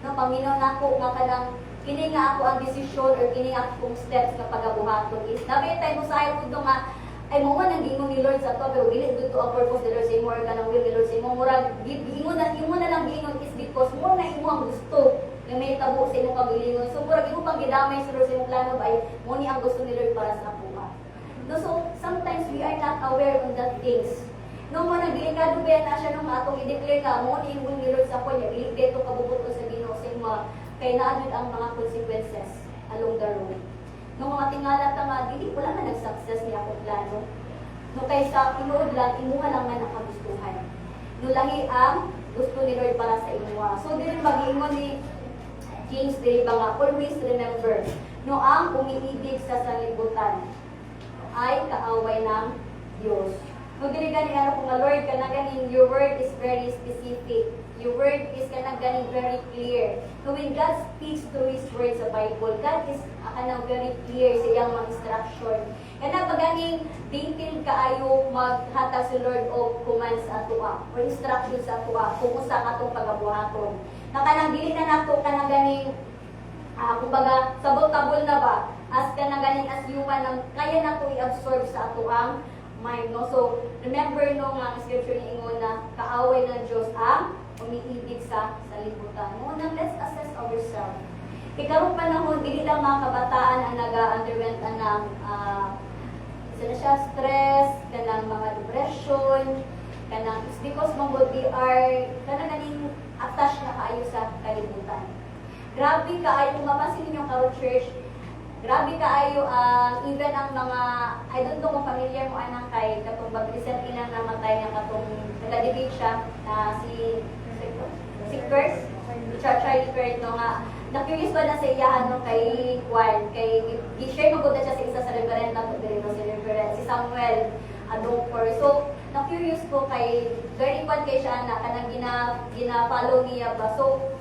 [SPEAKER 3] No, paminaw nako nga kanang kini nga ako ang desisyon or kini nga akong steps nga pagabuhaton is nabi tay mo sa ayo pud nga ay mo man ang gingon ni Lord sa to pero dili dito ang purpose ni Lord sa imo or kanang will ni Lord sa imo murag gingon na lang gingon is because mo na imo ang gusto nga may tabo sa imong kagalingon so murag imo pang gidamay sa Lord sa imong plano ba ay mo ni ang gusto ni Lord para sa buha. No, so sometimes we are not aware on that things. No, mo na delikado ba na siya nung atong i-declare ka mo ni imo ni Lord sa kunya dili dito kabubot ko sa Ginoo sa imo kay naadud ang mga consequences along the road. No, mga tingala ta nga dili wala na nag-success ni akong plano. No, kay sa tinuod lang imuha lang nga nakagustuhan. No, lahi ang gusto ni Lord para sa imuha. So dili mag-ingon ni James dili ba nga always remember no ang umiibig sa sanlibutan ay kaaway ng Diyos. No, dili gani ano kung Lord kana ganing your word is very specific. Your word is kanang ganing very clear. So when God speaks through His word sa Bible, God is kanang very clear sa iyang mga instruction. Kana pag ganing detail kaayo maghatag si Lord og commands sa atoa or instructions sa atoa kung usa katong pagabuhaton. Na kanang dili na nato kanang ganing kumbaga sabot-tabol na ba as ka na galing as human nang kaya na to i-absorb sa ato ang mind, no? So remember no nga scripture ni ingon na kaaway ng Dios ang umiibig sa salibutan. No, nang let's assess ourselves. Ikarong panahon dili lang mga kabataan ang naga-underwent ng stress, kanang mga depression, kanang it's because mongod we are kanang ganing attached na kaayo sa kalibutan. Grabe kaayo mapasin ninyo karon church. Grabe kaayo even ang mga I don't know kung familiar mo anang kay katong recently lang namatay nga katong taga-debate siya si Charlie Kirk no nga na-curious ba na sa iyahan no kay Juan kay gi-share magud siya sa isa sa reverend na to diri no si reverend si Samuel Adolfo. So na-curious ko kay very kwan kay siya na kanang gina-follow niya ba. So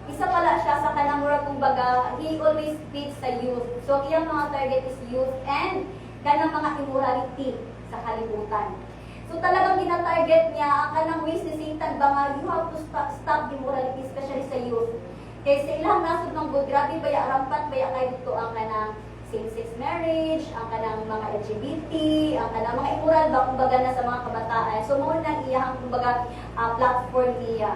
[SPEAKER 3] isa pala siya sa kanang murag kumbaga he always speaks sa youth. So iyang mga target is youth and kanang mga immorality sa kalibutan. So talagang gina-target niya ang kanang ways ni Satan ba nga you have to stop immorality especially sa youth. Kaya sa ilang nasod ng good, grabe baya rampat baya kay dito ang kanang same-sex marriage, ang kanang mga LGBT, ang kanang mga immoral ba kumbaga na sa mga kabataan. So mo na iyang kumbaga platform niya.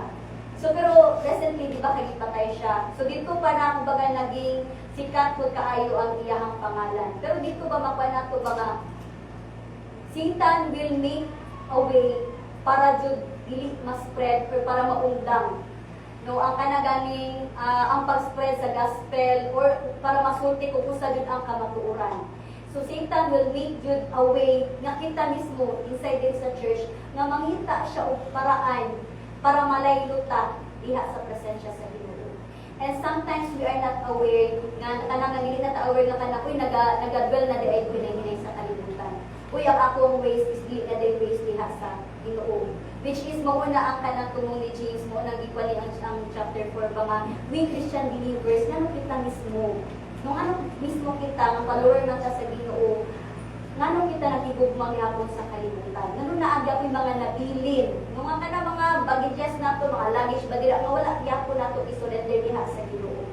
[SPEAKER 3] So pero recently di ba kagipatay siya. So dito pa na kumbaga naging sikat pud kaayo ang iyang pangalan. Pero dito ba makuha nato ba nga Satan will make a way para jud dili ma-spread or para maundang no ang kanaganing ang pag-spread sa gospel or para masulti kung usa jud ang kamatuoran. So Satan will make jud a way nga kita mismo inside din sa church nga mangita siya og paraan para malayluta diha sa presensya sa Ginoo. And sometimes we are not aware nga kanang dili na ta aware nga kanang nagadwell na di ay pinay sa kalibutan. Uy ang akong ways is dili na di ways diha sa Ginoo. Which is mauna ang kanang tumong ni James mo nang gikwali ang chapter 4 ba nga we Christian believers nga kita mismo. Nung ano mismo kita nga follower na ta sa Ginoo. Ngano kita nakigugmang yapon sa kalibutan. Ngano naagya ko mga nabilin. Nung ang kana mga baggages nato, mga luggage ba dira nga wala gyapon nato isurrender diha sa Ginoo.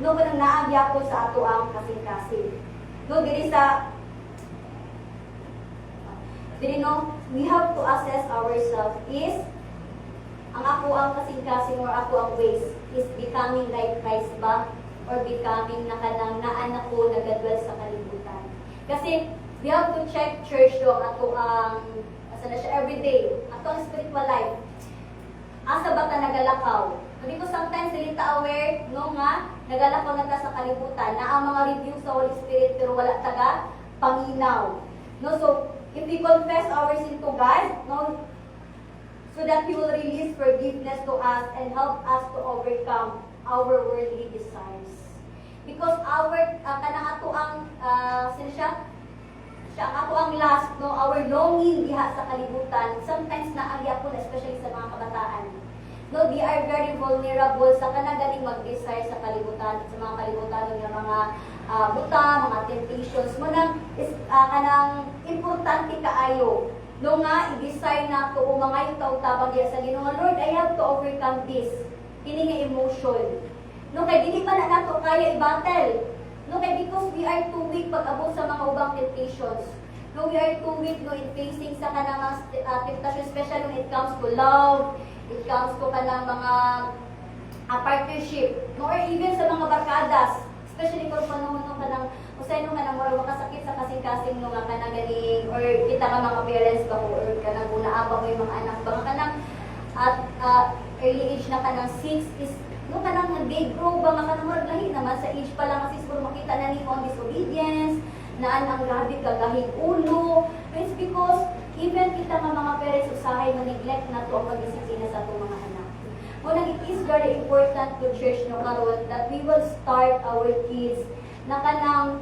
[SPEAKER 3] No kanang naagya ko sa ato ang kasing-kasing. No diri no, we have to assess ourselves is ang ako ang kasing-kasing or ako ang ways is becoming like Christ ba or becoming na kanang naanak ko nagadwell sa kalibutan. Kasi we have to check church do ato ang asa na siya everyday ato ang spiritual life asa ba ta nagalakaw because sometimes dili ta aware no nga nagalakaw na ta sa kalibutan na ang mga review sa Holy Spirit pero wala taga panginaw no. So if we confess our sin to God no so that He will release forgiveness to us and help us to overcome our worldly desires because our kanang ato ang siya ang ato ang last, no, our longing diha sa kalibutan, sometimes naagya po, especially sa mga kabataan. No, they are very vulnerable sa kanagaling mag-desire sa kalibutan, sa mga kalibutan ng mga buta, mga temptations mo nang kanang importante kaayo. No nga, i-desire na to o mga yung taong-tabang diya sa Ginoo, Lord, I have to overcome this. Kini nga emotion. No, kay dili man na nato kaya i-battle. No, kaya because we are too weak pag-abot sa mga ubang temptations. No, we are too weak no, in facing sa kanang temptation, especially when it comes to love, it comes to kanang mga partnership, no, or even sa mga barkadas, especially kung panahon nung kanang usay nung kanang mura makasakit sa kasing-kasing nung kanang galing, or kita ka mga parents ba or kanang unaaba mo yung mga anak ba kanang at early age na kanang 6 is no kanang big grow ba nga kanang murag lahi naman sa age pa lang kasi siguro makita na ni on disobedience naan ang grabe kagahig ulo. It's because even kita nga mga parents usahay ma-neglect na to ang pagdisiplina sa atong mga anak. Muna it is very important to church no karon that we will start our kids na kanang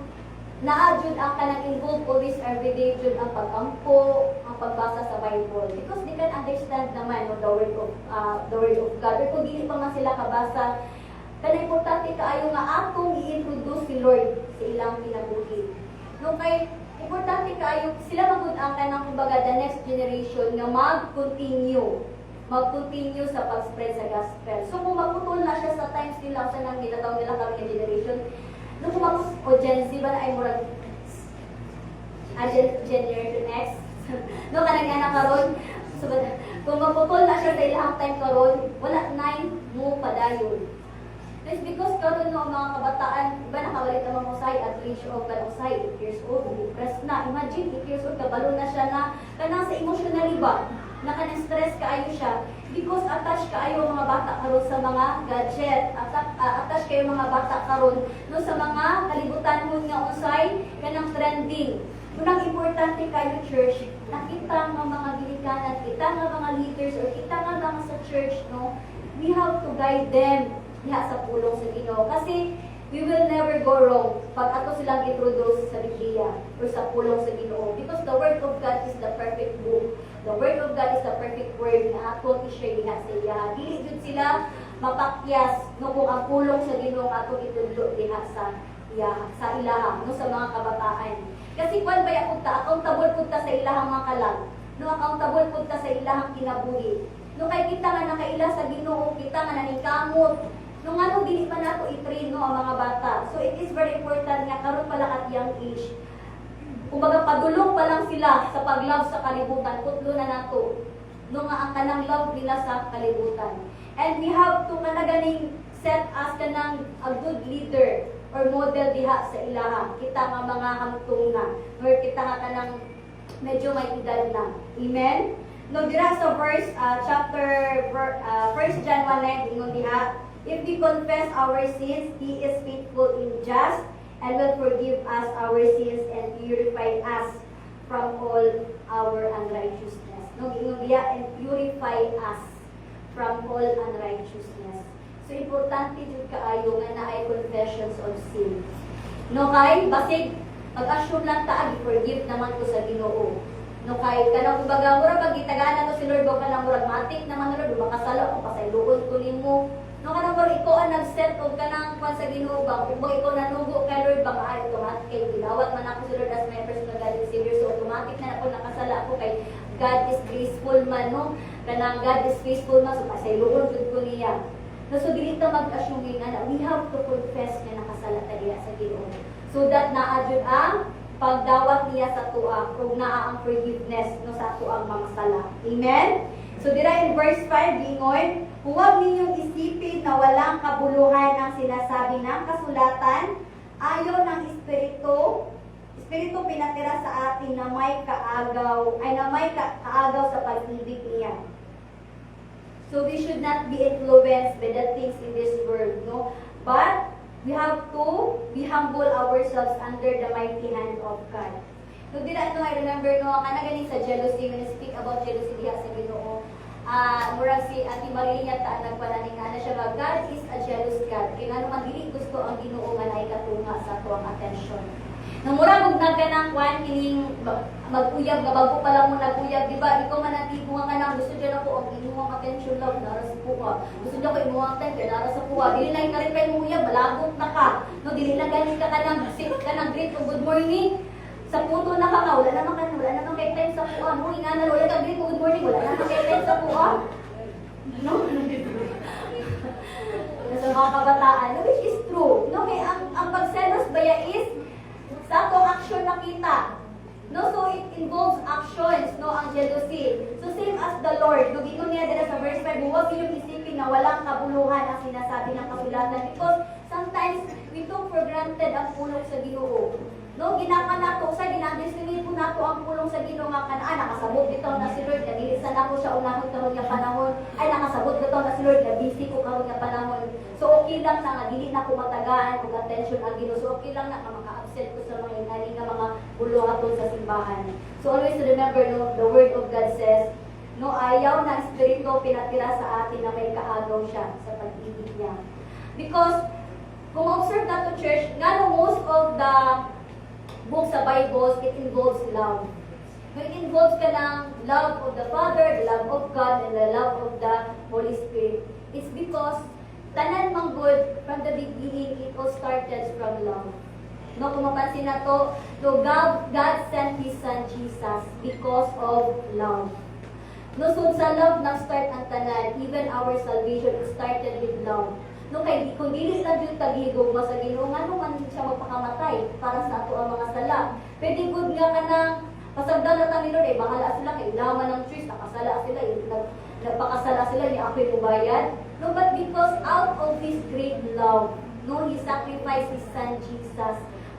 [SPEAKER 3] naadjud ang kanang involved always everyday jud ang pagampo, ang pagbasa sa Bible because they can understand naman no, the word of God. Pero kung dili pa man sila kabasa, kanang importante kaayo nga atong i-introduce si Lord sa ilang kinabuhi. No kay importante kaayo sila magud ang kanang kumbaga the next generation nga mag-continue mag-continue sa pag-spread sa gospel. So kung magputol na siya sa times nila, sa nang ginatawag nila kami na generation, nung kumapos, o Gen Z ba na ay murag, Generation X, no, kanang karon. So, kung magputol na siya sa ilang time karon, wala nine mo padayon. It's because karon no mga kabataan, iba nakawalit ang mga usay at age of usay 8 years old, depressed na. Imagine 8 years old, kabalo na siya na kanang sa emotionally ba, na kanang stress kaayo siya because attached kaayo mga bata karon sa mga gadget, attached kayo mga bata karon no sa mga kalibutan mo nga usay kanang trending. Unang importante kayo church, nakita nga mga gilikanan, kita nga mga leaders or kita nga mga sa church no, we have to guide them diha sa pulong sa Ginoo kasi we will never go wrong pag ato silang introduce sa Biblia or sa pulong sa Ginoo because the word of God is the perfect book. The word of God is the perfect word na ato i-share diha sa iya. Dili jud sila mapakyas no kung ang pulong sa Ginoo ato itudlo diha sa iya sa ilaha no sa mga kabataan. Kasi kung ba punta accountable punta sa ilahang mga kalag. No accountable punta sa ilahang kinabuhi. No kay kita nga nakaila sa Ginoo, kita nga naningkamot. Nung ano, dili pa nato i-train no, ang mga bata. So it is very important nga karon pala at young age. Kumbaga padulong pa lang sila sa pag-love sa kalibutan, putlo na nato. No nga ang kanang love nila sa kalibutan. And we have to kanaganing set as kanang a good leader or model diha sa ilaha. Kita nga mga hamtong na. Or kita nga kanang medyo may edad na. Amen? No, dira sa verse, chapter 1 John 1:9, ingon diha, if we confess our sins, He is faithful and just, and will forgive us our sins and purify us from all our unrighteousness. No, ingon diha, and purify us from all unrighteousness. So, importante jud kaayo nga naay confessions of sin. No, kay basig pag-assume lang ta, forgive naman ko sa Ginoo. No, kay kanang kumbaga mura pag gitagana to si Lord do kanang murag matik naman Lord, makasala ko pasayloon ko nimo. No, kanang mura iko ang nag-set og kanang kwan sa Ginoo ba, kung iko nanugo kay Lord ba ay automatic kay ginawat man ako si Lord as my personal God and Savior, so automatic na ako nakasala ako kay God is graceful man no. Kanang God is faithful man, so pasayloon jud ko niya. No, so dili ta mag-assume nga we have to confess nga nakasala ta diha sa Ginoo. So that naa jud ang pagdawat niya sa tuwa kung naa ang forgiveness no sa tuang mga sala. Amen? So dira in verse 5 gingon, huwag ninyong isipin na walang kabuluhan ang sinasabi ng kasulatan, ayaw ng Espiritu pinatira sa atin na may kaagaw sa pag-ibig niya. So we should not be influenced by the things in this world, no? But we have to be humble ourselves under the mighty hand of God. So dira I remember no kana ganing sa jealousy, when I speak about jealousy diha sa Ginoo. Murag si Ate Maria ta nagpalaning ana siya nga God is a jealous God. Kaya nga naman dili gusto ang Ginoo nga naay katunga sa tuwang attention. Nang murag ug nagkanang kwan kining maguyab nga bago pa lang mo naguyab, di ba? Ikaw man ati ko nga nang gusto diyan ako ang imuwang attention love nara sa puwa. Gusto niya ko imuwang time kay nara sa puwa. Dili na ka rin kay mo uyab, balagot na ka. No, dili na galing ka kanang greet o good morning. Sa puto na ka wala naman kay time sa puwa mo. Ingana wala ka greet o good morning, wala naman kay time sa puwa. No. Sa mga kabataan, no, which is true. No, kay ang pagselos baya is sa atong action nakita. No, so it involves actions, no, ang jealousy. So same as the Lord. No, gingon niya dito sa verse 5, huwag ninyong isipin na walang kabuluhan ang sinasabi ng kasulatan because sometimes we took for granted ang pulong sa Ginoo. No, ginapa nato sa ginadestinate po nato ang pulong sa Ginoo nga kanaan nakasabot dito na si Lord, nagilisan ako siya unahon karon nga panahon. Ay nakasabot dito na si Lord, busy ko karon nga panahon. So okay lang na nga dili na ko matagaan og attention ang Ginoo. So okay lang na maka-absent ko sa mga inani nga mga buluhaton sa simbahan. So always remember no, the word of God says, no, ayaw na espiritu pinatira sa atin na may kaagaw siya sa pag-ibig niya. Because kung observe nato church, nga no, most of the books sa Bible, it involves love. It involves ka ng love of the Father, the love of God, and the love of the Holy Spirit. It's because tanan mang good, from the beginning, it all started from love. No, kung mapansin na to God sent His Son Jesus because of love. Lusod sa love nag-start ang tanan. Even our salvation started with love. No kay kung dili na jud tagigog sa Ginoo ngano man siya magpakamatay para sa ato ang mga sala. Pwede gud nga kanang pasagdan na ta ni Lord bahala sila kay laman ng church nakasala sila nagpakasala sila ni ako'y ubayad. No but because out of His great love, no He sacrificed His Son Jesus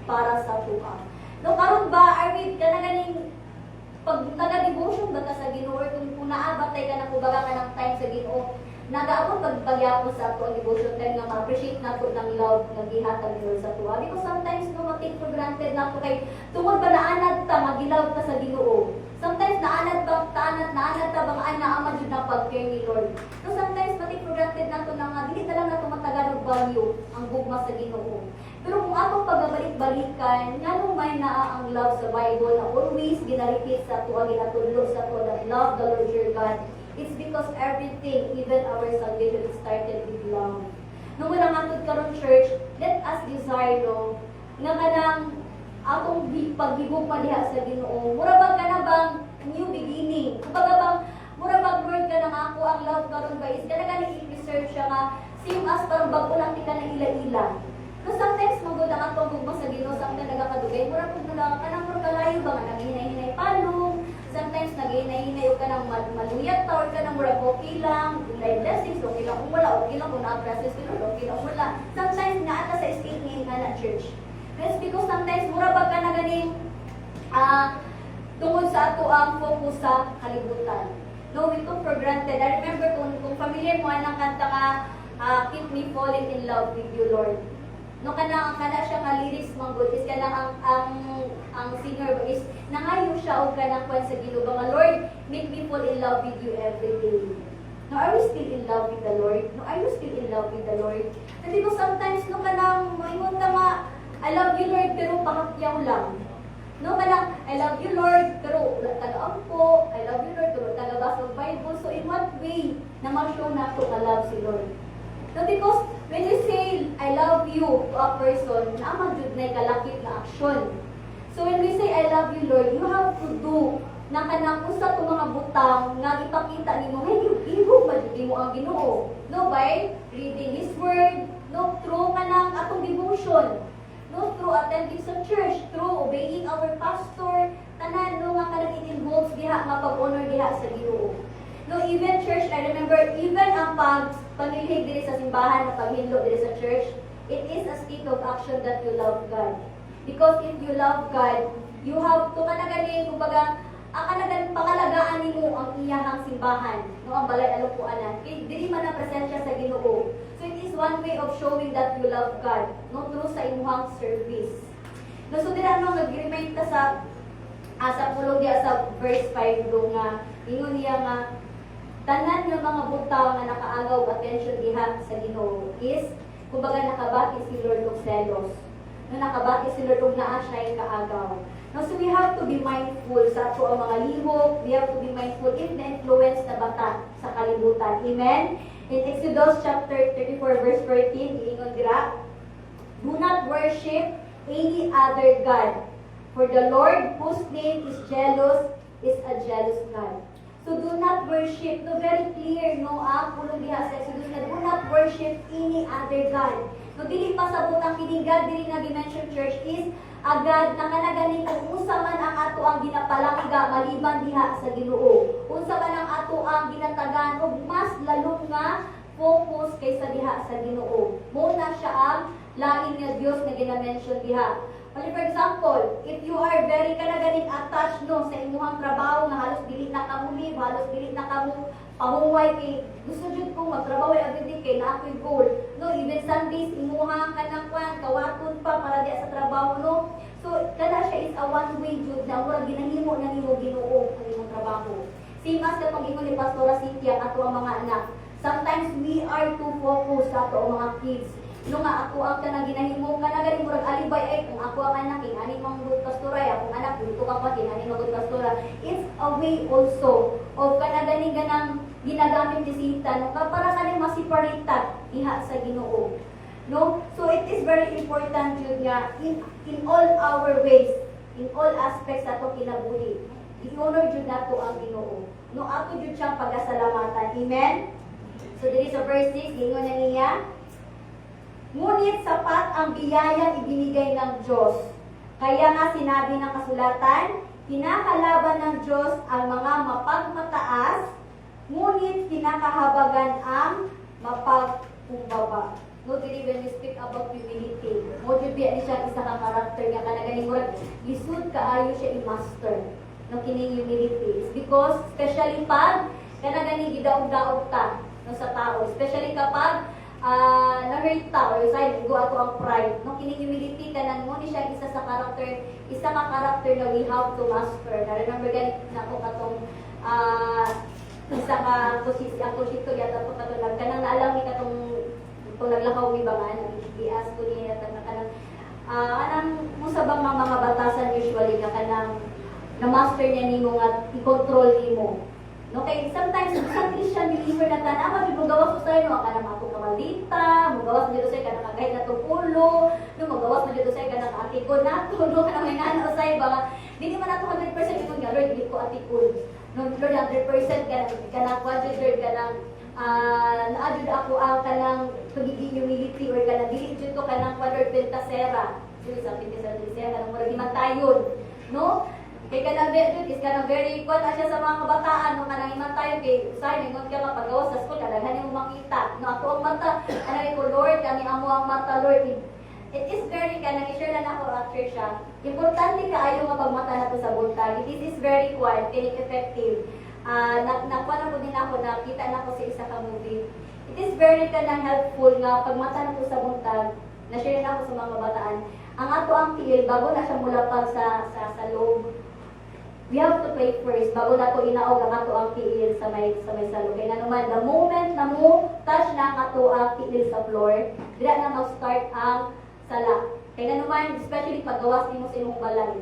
[SPEAKER 3] para sa tuwa. No karon ba are we ganing pag taga-devotion ba ta sa Ginoo or kung naabatay ka na kumbaga ka ng time sa Ginoo, nagaabot pagpagyapon sa ato ang devotion time nga ma-appreciate nato ng love nga gihatag ni Lord sa tuwa. Because sometimes no ma-take for granted nato kay tungod ba naanad ta magilaw ta sa Ginoo. Sometimes naanad ta bang ana ama jud na pag-care ni Lord. So sometimes ma-take for granted nato na nga dili ta lang nato matagan og value ang gugma sa Ginoo. Pero kung atong pagbalik-balikan, nga may naa ang love sa Bible na always gina-repeat sa ato, ginatudlo sa ato that love the Lord your God. It's because everything, even our salvation, started with love. Nung walang atod karon church, let us desire no, nga kanang atong paghigugma diha sa Ginoo. Mura bang ka na bang new beginning? Kumbaga bang, mura bang word ka na nga ako ang love karon ba is kana i-preserve siya nga same as parang bago lang tika na ila-ila. No, sometimes magod ang atong gugma sa Ginoo, sometimes nagakadugay, mura kung nula ka nang mura kalayo ba nga naghinay-hinay palong, sometimes naghinay-hinay ka nang maluyat ta or ka nang mura okay lang, life blessings, okay lang kung wala, okay lang kung na-process ko, okay lang wala. Sometimes naata sa state ngayon ka na church. That's because sometimes mura ba ka na ganing tungod sa ato ang focus sa kalibutan. No, we took for granted. I remember kung familiar mo ang kanta ka, Keep Me Falling in Love with You, Lord. No kana siya nga lyrics manggod is kana ang singer is nangayo siya og kanang kwan sa Ginoo nga Lord, make me fall in love with you every day. No, are you still in love with the Lord? No, are you still in love with the Lord? Kasi ko sometimes no kanang moingon ta nga I love you Lord pero pakakyaw lang. No kanang I love you Lord pero taga-ampo, I love you Lord pero taga-basa og Bible. So in what way na ma-show nato nga love si Lord? No, because when you say, I love you to a person, naman jud na kalakip na aksyon. So when we say, I love you, Lord, you have to do na kanang usa to mga butang nga ipakita nimo, hey, ihog ba jud mo ang Ginoo? No, by reading His Word, no, through kanang atong devotion, no, through attending sa church, through obeying our pastor, tanan, no, nga kanang it involves diha, nga pag-honor diha sa Ginoo. No, even church, I remember, even ang pagpamilhig diri sa simbahan, na paghinlo diri sa church, it is a state of action that you love God. Because if you love God, you have to kanaganin, kumbaga, ang kanaganin, pangalagaan nimo ang iyahang simbahan, no, ang balay alupuanan. Dili man ang presensya sa Ginoo. So it is one way of showing that you love God, no, through sa imuhang service. No, so dira no, nag-remind ta sa pulong diya sa verse 5 do nga, ingon niya nga, tanan ng mga butaw nga nakaagaw attention diha sa Ginoo is kumbaga nakabati si Lord og selos. No, nakabati si Lord og naa siya kaagaw. No, so we have to be mindful sa ato ang mga lihok, we have to be mindful in the influence na bata sa kalibutan. Amen? In Exodus chapter 34 verse 14, iingon dira, do not worship any other god, for the Lord whose name is jealous is a jealous God. So do not worship, no, very clear, no, pulong diha sa Exodus na do not worship any other God. No, dili pa sa butang kini God, dili nga dimension church is a God na kanaganin kung unsa man ang ato ang ginapalangga maliban diha sa Ginoo. Unsa man ang ato ang ginatagan og mas lalo nga focus kaysa diha sa Ginoo. Mo na siya ang lain nga Dios nga gina-mention diha. For example, if you are very kanaganing attached no sa imuhang trabaho nga halos dili na kamo live, halos dili na kamo pahuway kay gusto jud ko magtrabaho every day kay na ako'y goal. No, even Sundays imuhang kanang kwan kawaton pa para diya sa trabaho no. So kana siya is a one way jud na mura ginahimo na nimo Ginoo ang imong trabaho. Same as katong ingon ni Pastora Cynthia ato ang mga anak. Sometimes we are too focused sa ato ang mga kids. No nga ako ang kanang ginahimo kanang murag alibay ay kung ako ang anak ani mang good pastora akong anak dito ka pa ani mang good pastora. It's a way also of kanang ganang ginagamit ni Sita no para kani ma-separate iha sa Ginoo. No, so it is very important yun nga in all our ways, in all aspects ato kinabuhi. i-honor jud nato ang Ginoo. No ato jud siyang pagasalamatan. Amen. So diri sa verse 6 gingon na niya, ngunit sapat ang biyayang ibinigay ng Diyos. Kaya nga sinabi ng kasulatan, kinakalaban ng Diyos ang mga mapagmataas, ngunit kinakahabagan ang mapagkumbaba. No, dili when we speak about humility, mo jud biya ni siya isa ka karakter nga kanaganing murag lisod kaayo siya i-master no kining humility. It's because especially pag kanaganing gidaog-daog ta no sa tao, especially kapag na-hurt ta or side go ato ang pride. No kining humility kanang mo ni siya isa ka karakter na we have to master. Na remember gani nako katong isa ka kusito yata to katong kanang naalam ni katong kung naglakaw ni bangan, i-ask ko niya na kanang anang mo sa bang mga batasan usually na kanang na-master niya nimo nga i-control nimo. No kay sometimes sa Christian believer na tanawa di mo gawas sa no kanang ako kamalita, mo gawas dito sa kanang kahit na tupulo, no mo gawas dito sa kanang atikon nato, no kanang may nano sa iba. Dili man ato 100% itong Lord dili ko atikon. No Lord 100% kanang quadruple kanang naadud ako ang kanang pagiging humility or kanang dili jud ko kanang quadruple pentasera. Dili sa pentasera kanang murag himantayon, no? Kay kanang is kanang very good siya sa mga kabataan no kanang himantayon kay usay ningon ka mapagawas sa school kadaghan mo makita. No ako ang mata anay ko Lord kani amo ang mata Lord. It is very kanang i-share na ako after siya. Importante kaayo nga pagmata nato sa buntag. It is very quiet, very effective. Nakuha na po din ako, nakita na ko sa isa ka movie. It is very kanang helpful nga pagmata na po sa buntag, na-share na ako sa mga bataan. Ang ato ang tiil, bago na siya mulapag sa loob, we have to pray first, bago na ko inaog ang ato ang tiil sa may salog. Kaya naman, the moment na mo touch na ang ato ang tiil sa floor, dira na mag-start ang sala. Kaya naman, especially paggawas mo sa imong balay.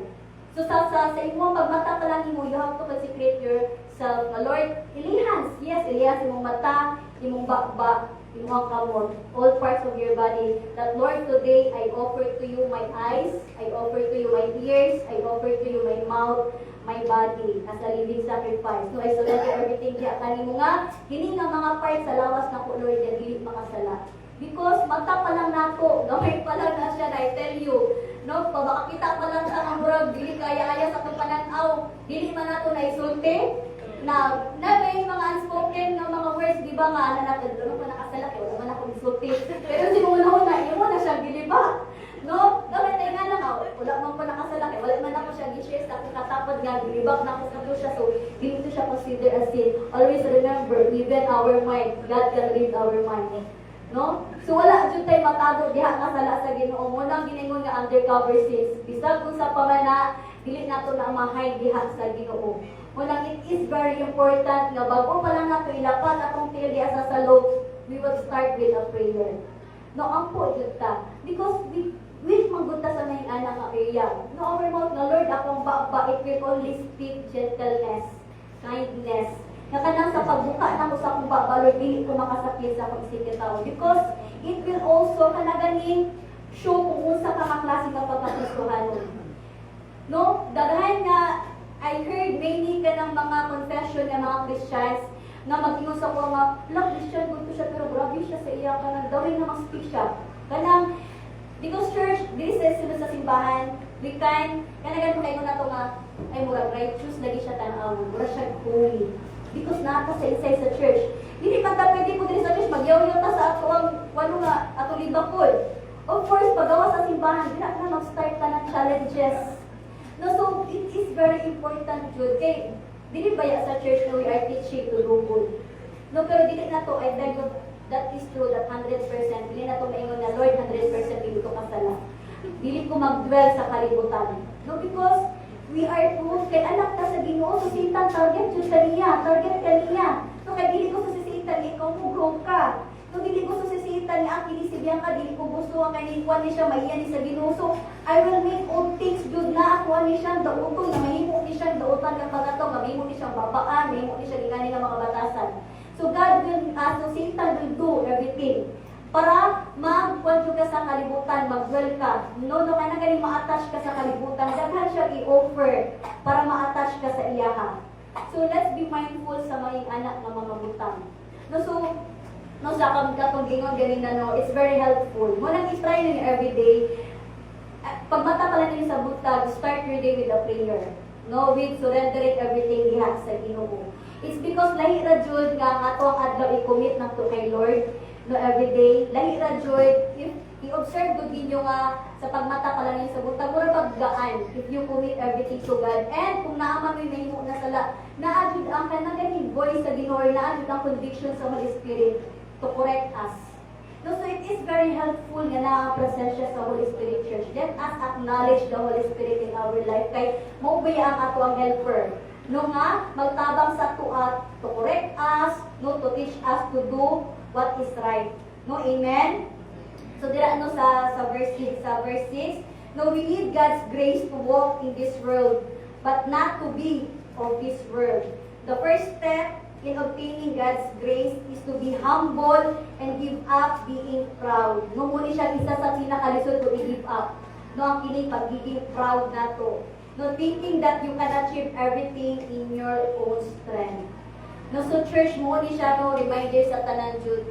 [SPEAKER 3] So sa imong pagmata pa lang mo, you have to consecrate yourself. Lord, ilihans. Yes, ilihans imong mata, imong bakbak, imong kamot, all parts of your body. That Lord, today I offer to you my eyes, I offer to you my ears, I offer to you my mouth, my body as a living sacrifice. So I surrender everything diya kanimo nga kini nga mga parts sa lawas na ko Lord nga dili makasala. Because mata pa lang nato, gamay pa lang na siya, I tell you. No, pabakakita pa lang sa murag dili kaya-aya sa pananaw, dili man nato na isulti na may mga unspoken nga mga words di ba nga na natin ko nakasala kay wala man ako isulti. Pero si mo na imo na siya giliba. No, gamay tay nga lang wala man ko nakasala kay wala man ako siya gi-share sa akong katapad nga gilibak na ako sa siya so dili to siya consider as sin. Always remember, even our mind, God can read our mind. No? So wala jud tay matago diha nga sala sa Ginoo. Mo nang giningon nga undercover sins. Bisag kung sa pamana dili nato na mahay diha sa Ginoo. Mo nang it is very important nga bago pa lang nato ilapat atong tiil diha sa salog, we will start with a prayer. No, ampo jud ta because we manggunda sa may ana nga area. No, our mouth nga Lord akong ba it will only speak gentleness, kindness. Nakanang sa pagbuka na ko sa akong babalod, dili ko makasakit sa akong isip tao. Because it will also kanaganing show kung unsa ka kaklase ka pagkakristohanon. No? Daghan nga, I heard many ka ng mga confession ng mga Christians na mag-ingon sa ko nga, Christian ko siya, pero grabe siya sa iya ka nang dawin na mag-speak siya. Kanang, because church, dili sa sa simbahan, we can, kanagan mo kayo na ito nga, ay murag righteous, lagi siya tanaw, murag siya holy. Because nata sa inside sa church. Hindi pa ta pwede po din sa church, magyaw-yaw ta sa ato ang walo nga, ato libakol. Of course, pagawa sa simbahan, di na mag-start ka ng challenges. No, so, it is very important jud kay dili baya sa church na we are teaching to do good. No, pero dili na to, I tell you, that is true, that 100%. Dili na to maingon na, Lord, 100% dili ko kasala. Dili ko mag-dwell sa kalibutan. No, because we are proof kay anak ta sa Ginoo so Satan target jud kaniya. So kay dili ko sa Satan ikaw mo grow ka. So dili ko sa Satan ni ang kinisibyan ka dili ko gusto ang kanikuan ni siya maiyan ni sa Ginoo. So I will make all things good na ako ni siya dauton na mahimo ni siya dautan nga pagato mahimo ni siya babaan mahimo ni siya gingani nga mga batasan. So God will so Satan will do everything para magkuan ka sa kalibutan, mag-dwell ka. No, ka na galing ma-attach ka sa kalibutan, daghan siya i-offer para ma-attach ka sa iyaha. So let's be mindful sa mga anak ng mga butang. No, so no sa katong gingon ganina no, it's very helpful. Mo nang i-try ninyo every day. Pag mata pala ninyo sa butag, start your day with a prayer. No, with surrendering everything diha sa Ginoo. It's because lahi ra jud nga ato ang adlaw i-commit nagto kay Lord no every day. Lahi ra jud if i-observe gud ninyo nga sa pagmata pala ninyo sa butag mura paggaan if you commit everything to God. And kung naama mo nahimo na sala, naadjud ang kanang ganing voice sa Ginoo, naadjud ang conviction sa Holy Spirit to correct us. No, so it is very helpful nga na presensya sa Holy Spirit Church. Let us acknowledge the Holy Spirit in our life kay mao ba ang ato ang helper. No nga magtabang sa tuat to correct us, no to teach us to do what is right. No, amen. So dira no sa verse 6, no, we need God's grace to walk in this world, but not to be of this world. The first step in obtaining God's grace is to be humble and give up being proud. No, muna siya isa sa pinakalisod to i-give up. No, ang kining pagiging proud na to. No, thinking that you can achieve everything in your own strength. No, so church, muna siya no, reminder sa tanan jud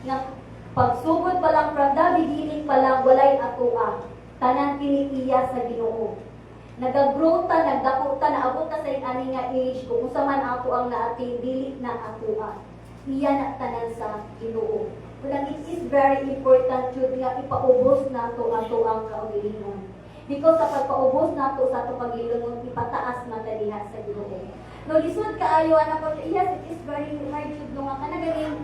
[SPEAKER 3] na pagsugod pa lang from the beginning pa lang walay atoa. Tanan kini iya sa Ginoo. Nagagrow ta, nagdako ta, naabot ta sa ani nga age, kung unsa man ako ang naating dili na atoa. Iya na tanan sa Ginoo. Kaya it is very important jud nga ipaubos nato ato ang kaugalingon. Because sa pagpaubos nato sa ato pagilungon, ipataas man ta diha sa Ginoo. No, lisod kaayo ana ko, yes, it is very hard jud no nga kana ganing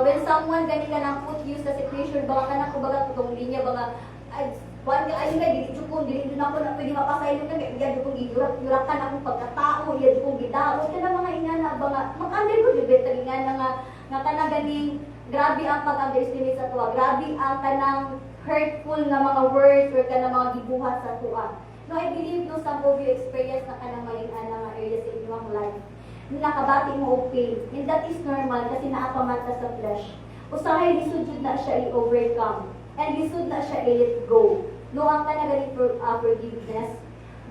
[SPEAKER 3] when someone gani ka nang put you sa situation, baka kana ko baga tutong linya baga kuan ka ay nga dili jud dili na ako na pwede mapasaylo ka kaya jud kong yurakan akong pagkatao iya jud kong gidawat kana mga ingana mga mag-under ko jud beta ingana nga kana ganing grabe ang pag-underestimate sa tuwa, grabe ang kanang hurtful na mga words or kanang mga gibuhat sa tuwa. No, I believe no some of you experience na kanang mga ingana nga areas in your life nakabati mo og pain, and that is normal kasi naapamata sa flesh. Usahay lisod jud na siya i-overcome and lisod na siya i-let go. No, ang kanagaling forgiveness.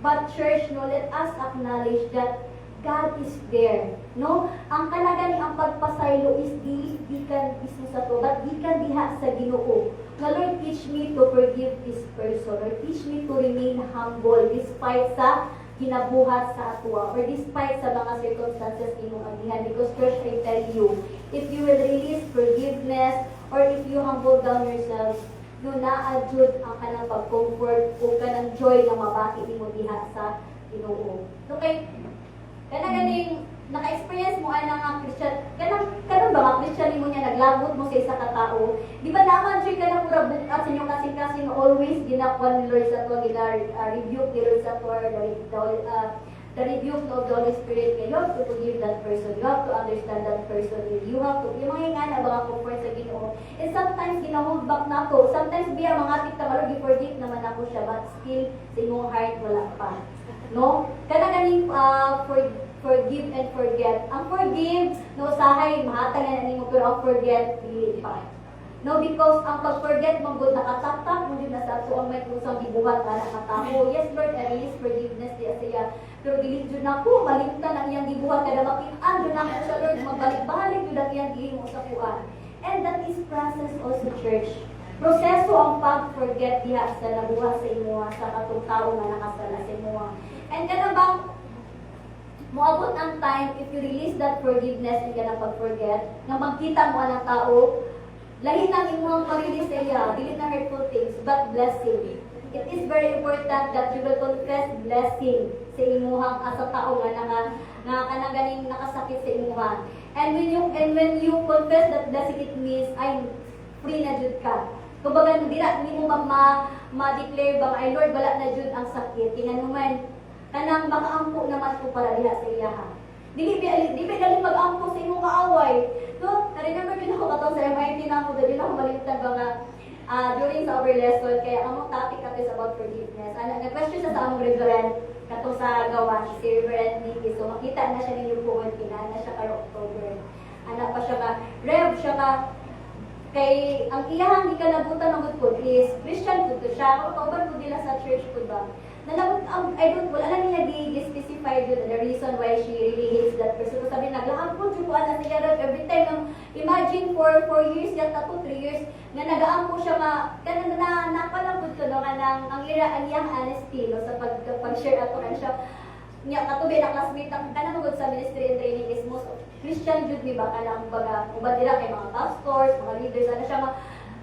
[SPEAKER 3] But church, no, let us acknowledge that God is there. No, ang kanagaling ang pagpasaylo is di kan ismo sa to, but di kan diha sa Ginoo. Nga Lord, teach me to forgive this person, or teach me to remain humble despite sa kinabuhat sa atwa, or despite sa mga circumstances imong agihan. Because church, I tell you, if you will release forgiveness, or if you humble down yourself, no na-adjud ang kanang pag-comfort o kanang joy na mabati nimo diha sa Ginoo. So kay kanang ganing naka-experience mo ana nga Christian, kanang ba nga Christian nimo niya naglabot mo sa isa ka tawo. Di ba naman jud kanang mura bukat sa inyo kasi always ginakuan ni Lord sa tuwa rebuke ni Lord sa tuwa the rebuke of the Holy Spirit. You have to forgive that person. You have to understand that person. You have to, yung mga ingana, mga comfort sa Ginoo. And sometimes, gina-hold back na ako. Sometimes, biya, mga tikta, i-forgive naman ako siya, but still, sa inyong heart, wala pa. No? Kanang forgive and forget. Ang forgive, no, usahay, mahatag na nimo, pero ang forget, dili pa. No, because ang pag-forget mo good nakataktak mo din na sa ato ang may kusang gibuhat na nakatao. Yes, Lord, I release forgiveness diya siya. Pero dili jud nako malimtan ang iyang gibuhat kada makin-an jud nako sa Lord magbalik-balik jud ang iyang gihimo sa kuan. And that is process also, church. Proseso ang pag-forget diha sa nabuhat sa imo sa katong tawo nga nakasala sa imo. And kana bang moabot ang time if you release that forgiveness and kana pag-forget nga magkita mo ang tao lahi nang imong pag-release sa iya, dili na hurtful things, but blessing. It is very important that you will confess blessing sa imuhang sa tao nga kanang ganing nakasakit sa imuhang. And when you confess that blessing, it means ay free na jud ka. Kumbaga dira nimo ma-declare ba ay Lord wala na jud ang sakit. Tingnan mo man kanang makaampo naman ko para diha sa iya ha. Dili galing mag-ampo sa imong kaaway. No, na-remember din ako katong sa MIT na ako, dali na ako malimtan ba nga during sa our lesson, kaya among topic at is about forgiveness. Nag-question siya sa among reverend, katong sa gawa, si Reverend Nicky. So makita na siya ninyo po, kinaan na siya karo October. Anak pa siya ka, Rev, siya ka, kay ang iyahang ikalabutan ng good is Christian food to siya. October po nila sa church food ba? I don't, wala lang nila di-specify the reason why she really hates that person. So sabi, naglahampon siya po na siya rin every time. Imagine for 4 years, yata po 3 years, na nagaampo siya napalabot ko, no, ang iyang honesty, no, sa pag-share ato kan siya. Niya katubi na classmate ang kanang magod sa ministry and training is most Christian jud mi ba kanang baga uban dira kay mga pastors, mga leaders ana siya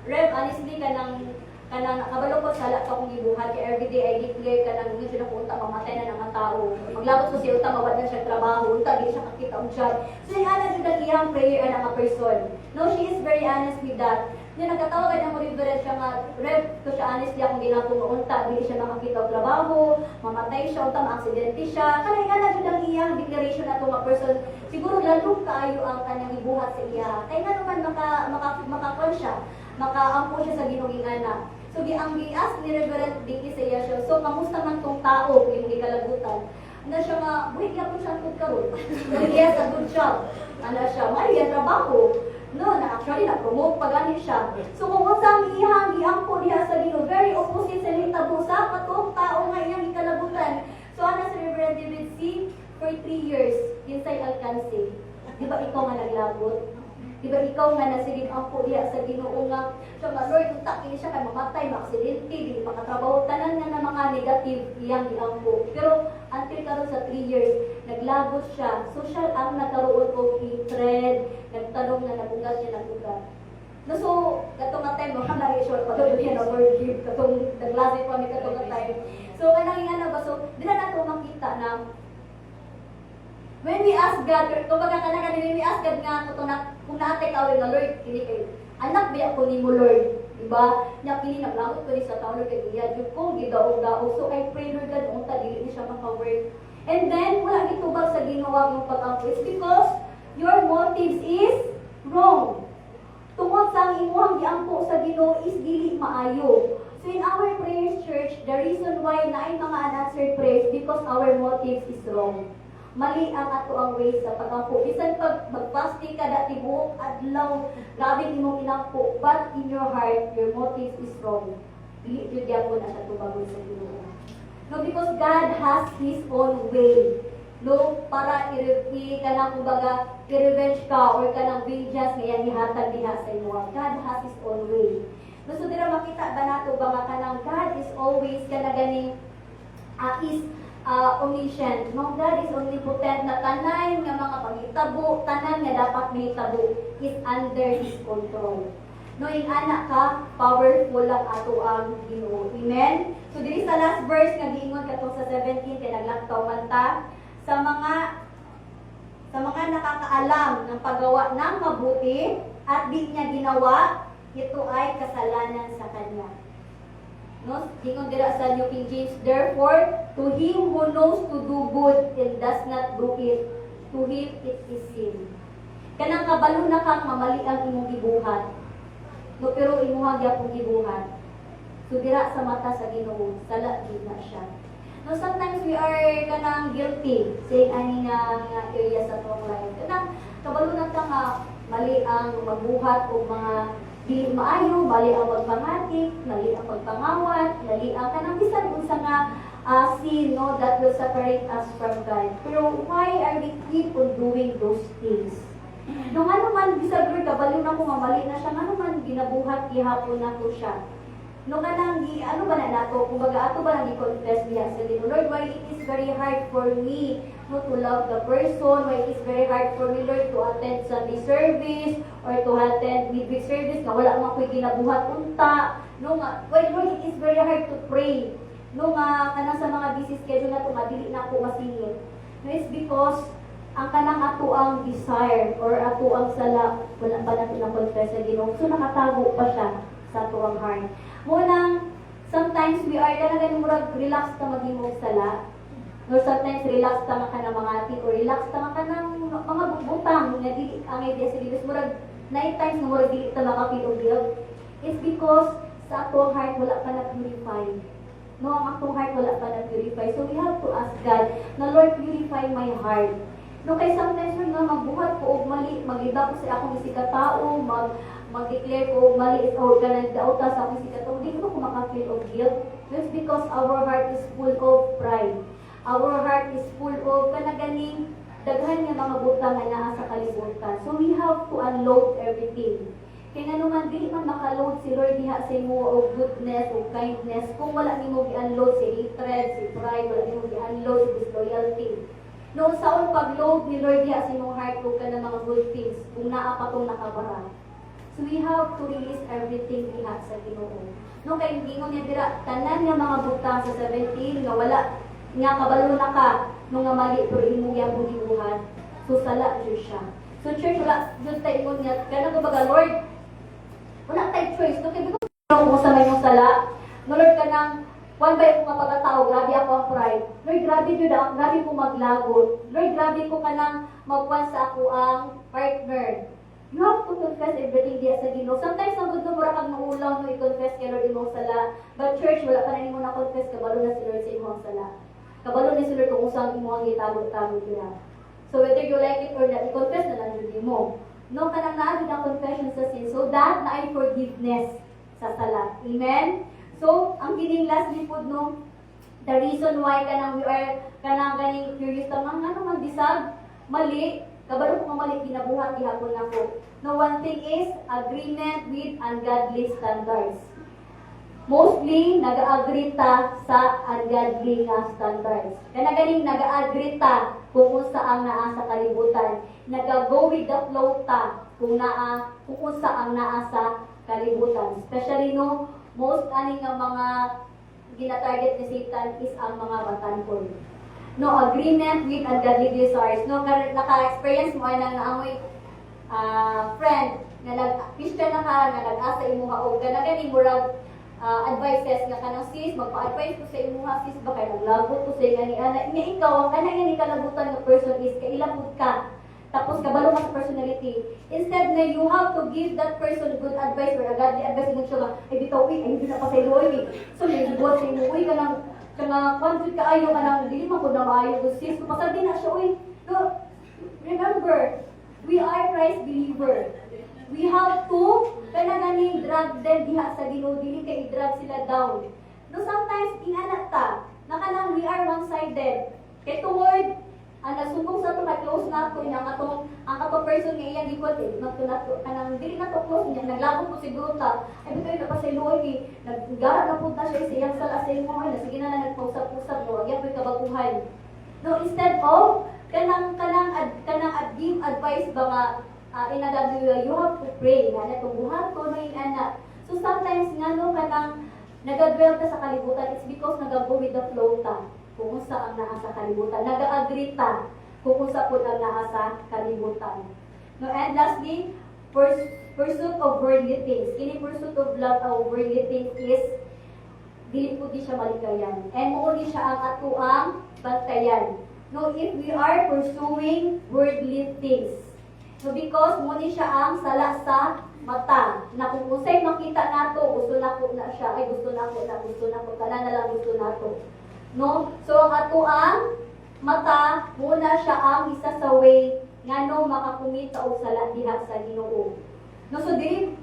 [SPEAKER 3] Rev, honestly kanang nakabalo ko sala ka kung gibuhat kay everyday I declare kanang medyo na punta mamatay na ng tao. Maglabot ko siya uta mawad na siya trabaho, uta di siya kakita og job. So yung ana jud ang iyang prayer ana nga person. No, she is very honest with that. Yung nagkatawag na mo reverend siya nga, Rev, to siya honestly akong ginapong maunta, di siya makakita og trabaho, mamatay siya, uta ma-aksidente siya. Kanay ana jud ang iyang declaration ato nga person. Siguro lalong kaayo ang kanyang ibuhat sa iya. Kay nga naman makakon siya, makaampo siya sa ginuging anak. So, ang gi-ask ni Reverend Dicky sa iya siya, so, kamusta man tong tao, yung gikalabutan? Ano siya nga, buhay niya po siya good karon. He has a good job. Ano siya, may trabaho. No, actually, na-promote pa gani siya. So, kung usang ihang giampo diha sa Ginoo, very opposite sa litabo sa katong tao nga iyang gikalabutan. So, ano si Reverend David C. for 3 years, inside Alcance. Di ba ikaw nga naglabot? Diba ikaw nga nasigig ang diya sa Ginoo nga siya nga Lord unta kini siya kay mamatay maaksidente di makatrabaho tanan nga na mga negative iyang giampo pero until karon sa 3 years naglabot siya social ang nakaroon og hatred nagtanong na nabugat siya nabugat no so katong nga time mo kanang sure pagod niya na word give katong naglase pa mi katong nga time so kanang ana ba so dila nato makita na when we ask God, kumbaga when we ask God nga, kung naatay ka nga, Lord, kini kayo, anak biya ko ni mo, Lord, diba? Nya kini naglamot ko ni sa tao, Lord, kay iya, yung kong gidaog-daog. So, I pray, Lord God, unta, dili siya maka-work. And then, wala gitubag sa ginawa yung pag-ampo. It's because your motives is wrong. Tungod sa imuhang giampo sa Ginoo is dili maayo. So, in our prayers, church, the reason why naay mga unanswered prayers because our motives is wrong. Mali ang ato ang ways sa pag-ampo. Bisan pag mag-fasting ka dati buong adlaw, grabe imong inampo, but in your heart, your motive is wrong. Dili jud gyapon na siya tubagon sa Ginoo. No, because God has His own way. No, para kanang kumbaga i-revenge ka or kanang vengeance nga iyang gihatag diha sa imo. God has His own way. No, so dira makita ba nato ba nga kanang God is always kanang is omniscient. No, God is omnipotent na tanan nga mga panghitabo, tanan nga dapat mahitabo is under His control. No, in anak ka, powerful lang ato ang Ginoo. Amen? So, diri sa last verse nga giingon katong sa 17 kay naglaktaw man ta sa mga nakakaalam ng paggawa ng mabuti at di niya ginawa, ito ay kasalanan sa kanya. No, gingon dira sa New King James, therefore, to him who knows to do good and does not do it, to him it is sin. Kanang kabalo na kang mamali ang imong gibuhat. No, pero imuha gyapon gibuhat. So dira sa mata sa Ginoo, sala gid na siya. No, sometimes we are kanang guilty sa ani nga area sa tong life. Kanang kabalo na ka nga mali ang magbuhat o mga di maayo, mali ang pagpangatik, mali ang pagpangawat, mali ang kanang bisan unsa nga sin, no, that will separate us from God. Pero why are we keep on doing those things? Nung ano man, bisag Lord, kabalo na ko nga mali na siya, ano man ginabuhat, gihapon na ko siya. Nung kanang, ano ba na nato, kumbaga ato ba nang i-confess diha sa Ginoo, Lord, why it is very hard for me no, to love the person, why it is very hard for me, Lord, to attend Sunday service, or to attend midweek service, nga wala man ko'y ginabuhat unta, no nga, why Lord, it is very hard to pray, no nga, kanang sa mga busy schedule na ito, madili na ako masingit. No, it's because, ang kanang ato ang desire, or ato ang sala, wala pa natin na-confess sa Ginoo, so nakatago pa siya sa ato ang heart. Munang, sometimes we are talagang murag relax ta maghimog sala. Or sometimes relax ta ka ng mga atin, or relax ta ka ng mga butang nga dili ang idea sa Dios murag night times nga murag dili ta makapilog. It's because sa atong heart wala pa na-purify. No, ang atong heart wala pa na-purify. So we have to ask God, na Lord, purify my heart. No, kay sometimes nga magbuhat ko og mali, magiba ko sa akong isig ka tao, mag-declare ko mali is or ka nagdauta sa akong sikatong, di ko maka-feel of guilt. Just because our heart is full of pride. Our heart is full of kanaganing daghan nga mga butang nga naa sa kalibutan. So we have to unload everything. Kaya naman, dili man makaload si Lord diha sa imo of goodness, of kindness, kung wala nimo gi-unload si hatred, si pride, wala nimo gi-unload si disloyalty. Noong sa pag-load ni Lord diha sa imong heart kung ka ng mga good things, kung naa pa tong nakabara. So we have to release everything diha sa Ginoo. No kay gingon niya dira tanan nga mga butang sa 17 nga wala nga kabalo na ka no nga mali pero imo gyang gibuhat. So sala jud siya. So church wala jud tay ingon niya kana ko baga Lord. Wala tay choice no kay ko sa may sala. No Lord kanang one by ko pagkatao grabe ako ang pride. Lord grabe jud ako, grabe ko maglagot. Lord grabe ko kanang magkuan sa ako ang partner. You have to confess everything diya sa Ginoo. Sometimes ang good na mura kag maulaw no i-confess kay Lord imong sala. But church wala pa na nimo na confess kabalo na si Lord sa imong sala. Kabalo na si Lord kung usang imong gitago-tago diha. So whether you like it or not, i-confess na lang jud mo. No kanang naa jud ang confession sa sin so that na ay forgiveness sa sala. Amen. So ang kining last lipod no the reason why kanang we are kanang ganing curious tamang ano man bisag mali kabalo ko mali ginabuhat gihapon nako. No one thing is agreement with ungodly standards. Mostly nag-agree ta sa ungodly nga standards. Kana ganing nag-agree ta kung unsa ang naa sa kalibutan. Nag-go with the flow ta kung unsa ang naa sa kalibutan. Especially no most ani nga mga gina-target ni Satan is ang mga batankon. No agreement with ungodly desires. No naka-experience mo ay nang naamoy friend nga nag-Christian na ka nga nag-asa imuha og ganang murag advices nga kanang sis magpa-advise ko sa imuha sis ba kay naglagot ko sa ingani ana nga ikaw ang kanang ni kalabutan nga person is kailabot ka tapos kabalo ka sa personality instead na you have to give that person good advice or godly advice mo siya nga ay bitaw ay hindi na pasayloy so may gibuhat sa imo uy kanang conflict kaayo kanang dili man ko na maayo ko sis so pasal din na siya uy no remember we are Christ believer. We have to kanang drag them diha sa Ginoo dili kay i-drag sila down. No sometimes ingana ta nakanang we are one-sided. Kay tungod ang nasumbong sa to na close na to ang atong person nga iyang gikot magtunato kanang dili na to close niya naglabot ko siguro ta ay bitaw na pasayloy naggara na punta siya sa iyang sala sa imo ay sige na nagpausap-usap no agya koy kabaguhan. No instead of kanang give advice ba nga you have to pray nga natungguhan ko no ana. So sometimes nga no kanang nagadwell ta sa kalibutan it's because nagago with the flow ta kung unsa ang naa sa kalibutan naga-agree ta kung unsa pud ang naa sa kalibutan. No and lastly pursuit of worldly things. Kini pursuit of love of worldly things is dili pud siya malikayan and mao ni siya ang atuang bantayan. No, if we are pursuing worldly things, so because muna siya ang sala sa mata, na kung usay makita nato, gusto na ko na siya, ay gusto na ko, kana na lang gusto nato. No? So ang ato ang mata, muna siya ang isa sa way nga no makakumita og sala diha sa Ginoo. No, so diri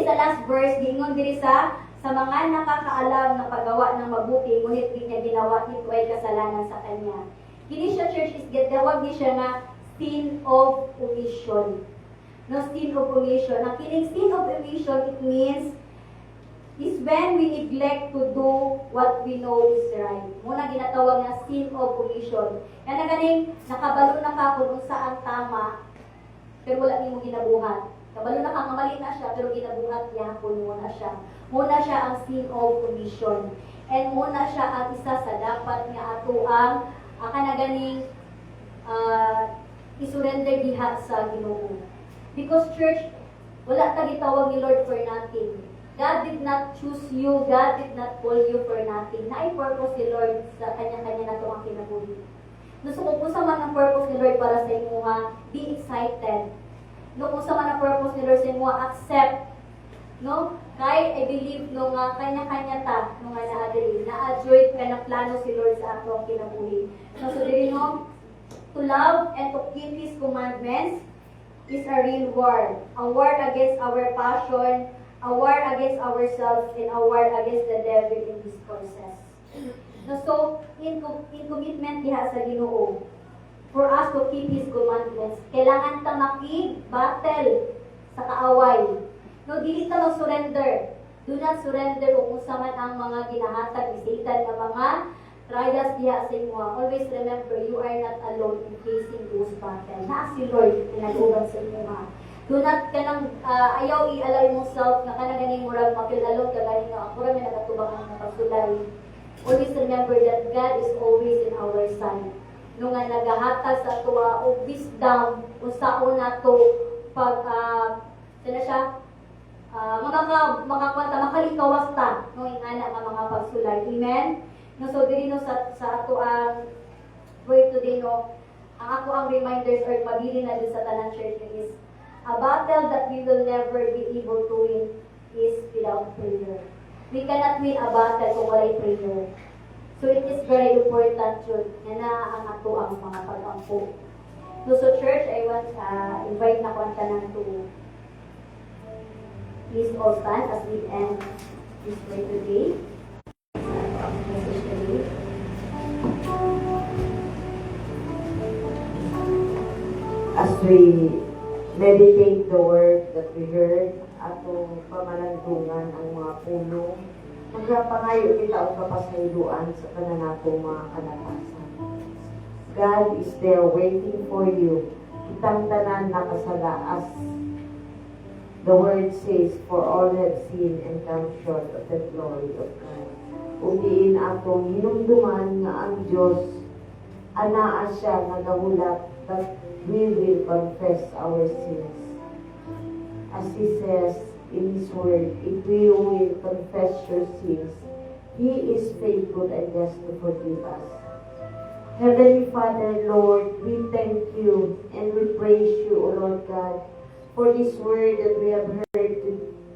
[SPEAKER 3] sa last verse, gingon diri sa mga nakakaalam na paggawa ng mabuti, ngunit di niya ginawa ito ay kasalanan sa kanya. Kini siya church is gawag ni siya na sin of omission. No, sin of omission. Ang kining sin of omission, it means is when we neglect to do what we know is right. Muna ginatawag na sin of omission. Kaya ganing nakabalo na ka kung saan tama, pero wala nimo ginabuhat. Kabalo na ka nga mali na siya, pero ginabuhat niya kung muna siya. Muna siya ang sin of omission. And muna siya ang isa sa dapat nga ato ang ganing isurrender diha sa Ginoo. Because church, wala ta gitawag ni Lord for nothing. God did not choose you, God did not call you for nothing. Naay purpose ni Lord sa kanya-kanya na itong ang kinabuhi. No, so kung sa man ang purpose ni Lord para sa imo be excited. No, kung sa man ang purpose ni Lord sa imo accept. No, kay I believe no nga kanya-kanya ta no nga naadiri na-adjoy ka na plano si Lord sa ato ang kinabuhi. No, so diri no to love and to keep His commandments is a real war against our passion, a war against ourselves, and a war against the devil in this process. No, so, in commitment diha sa Ginoo, for us to keep His commandments, kailangan ta maki-battle sa kaaway. No, dili ta mag-surrender. Do not surrender kung unsa man ang mga ginahatag ni Satan nga mga trials diha sa imo. Always remember, you are not alone in facing those battles. Na si Lord pinag-uban sa imo. Do not kanang ayaw i-allow yourself nga kanang ganing murag mapil alone ka ganing nga ako ra may nagatubang ang pagsulay. Always remember that God is always in our side. No nga nagahatag sa tuwa o wisdom unsaon nato pag sana siya makalikawas ta no ingana nga mga pagsulay. Amen. No, so diri no sa ato ang word today no, ang ako ang reminders or pabilin na din sa tanan church is a battle that we will never be able to win is without prayer. We cannot win a battle kung walay prayer. So it is very important yun na ang ato ang mga pag-ampo. So church, I want invite na ko ang tanan to please all stand as we end this word today. Message today.
[SPEAKER 1] As we meditate the word that we heard, atong pamalandungan ang mga pulong, magpapangayo kita o kapasayloan sa kananatong mga kalatasan. God is there waiting for you. Kitang tanan nakasala as the word says, for all have sinned and come short of the glory of God. Udiin atong hinumduman nga ang Diyos, anaa siya nagahulat that we will confess our sins. As He says in His word, if we will confess your sins, He is faithful and just to forgive us. Heavenly Father, Lord, we thank you and we praise you, O Lord God, for this word that we have heard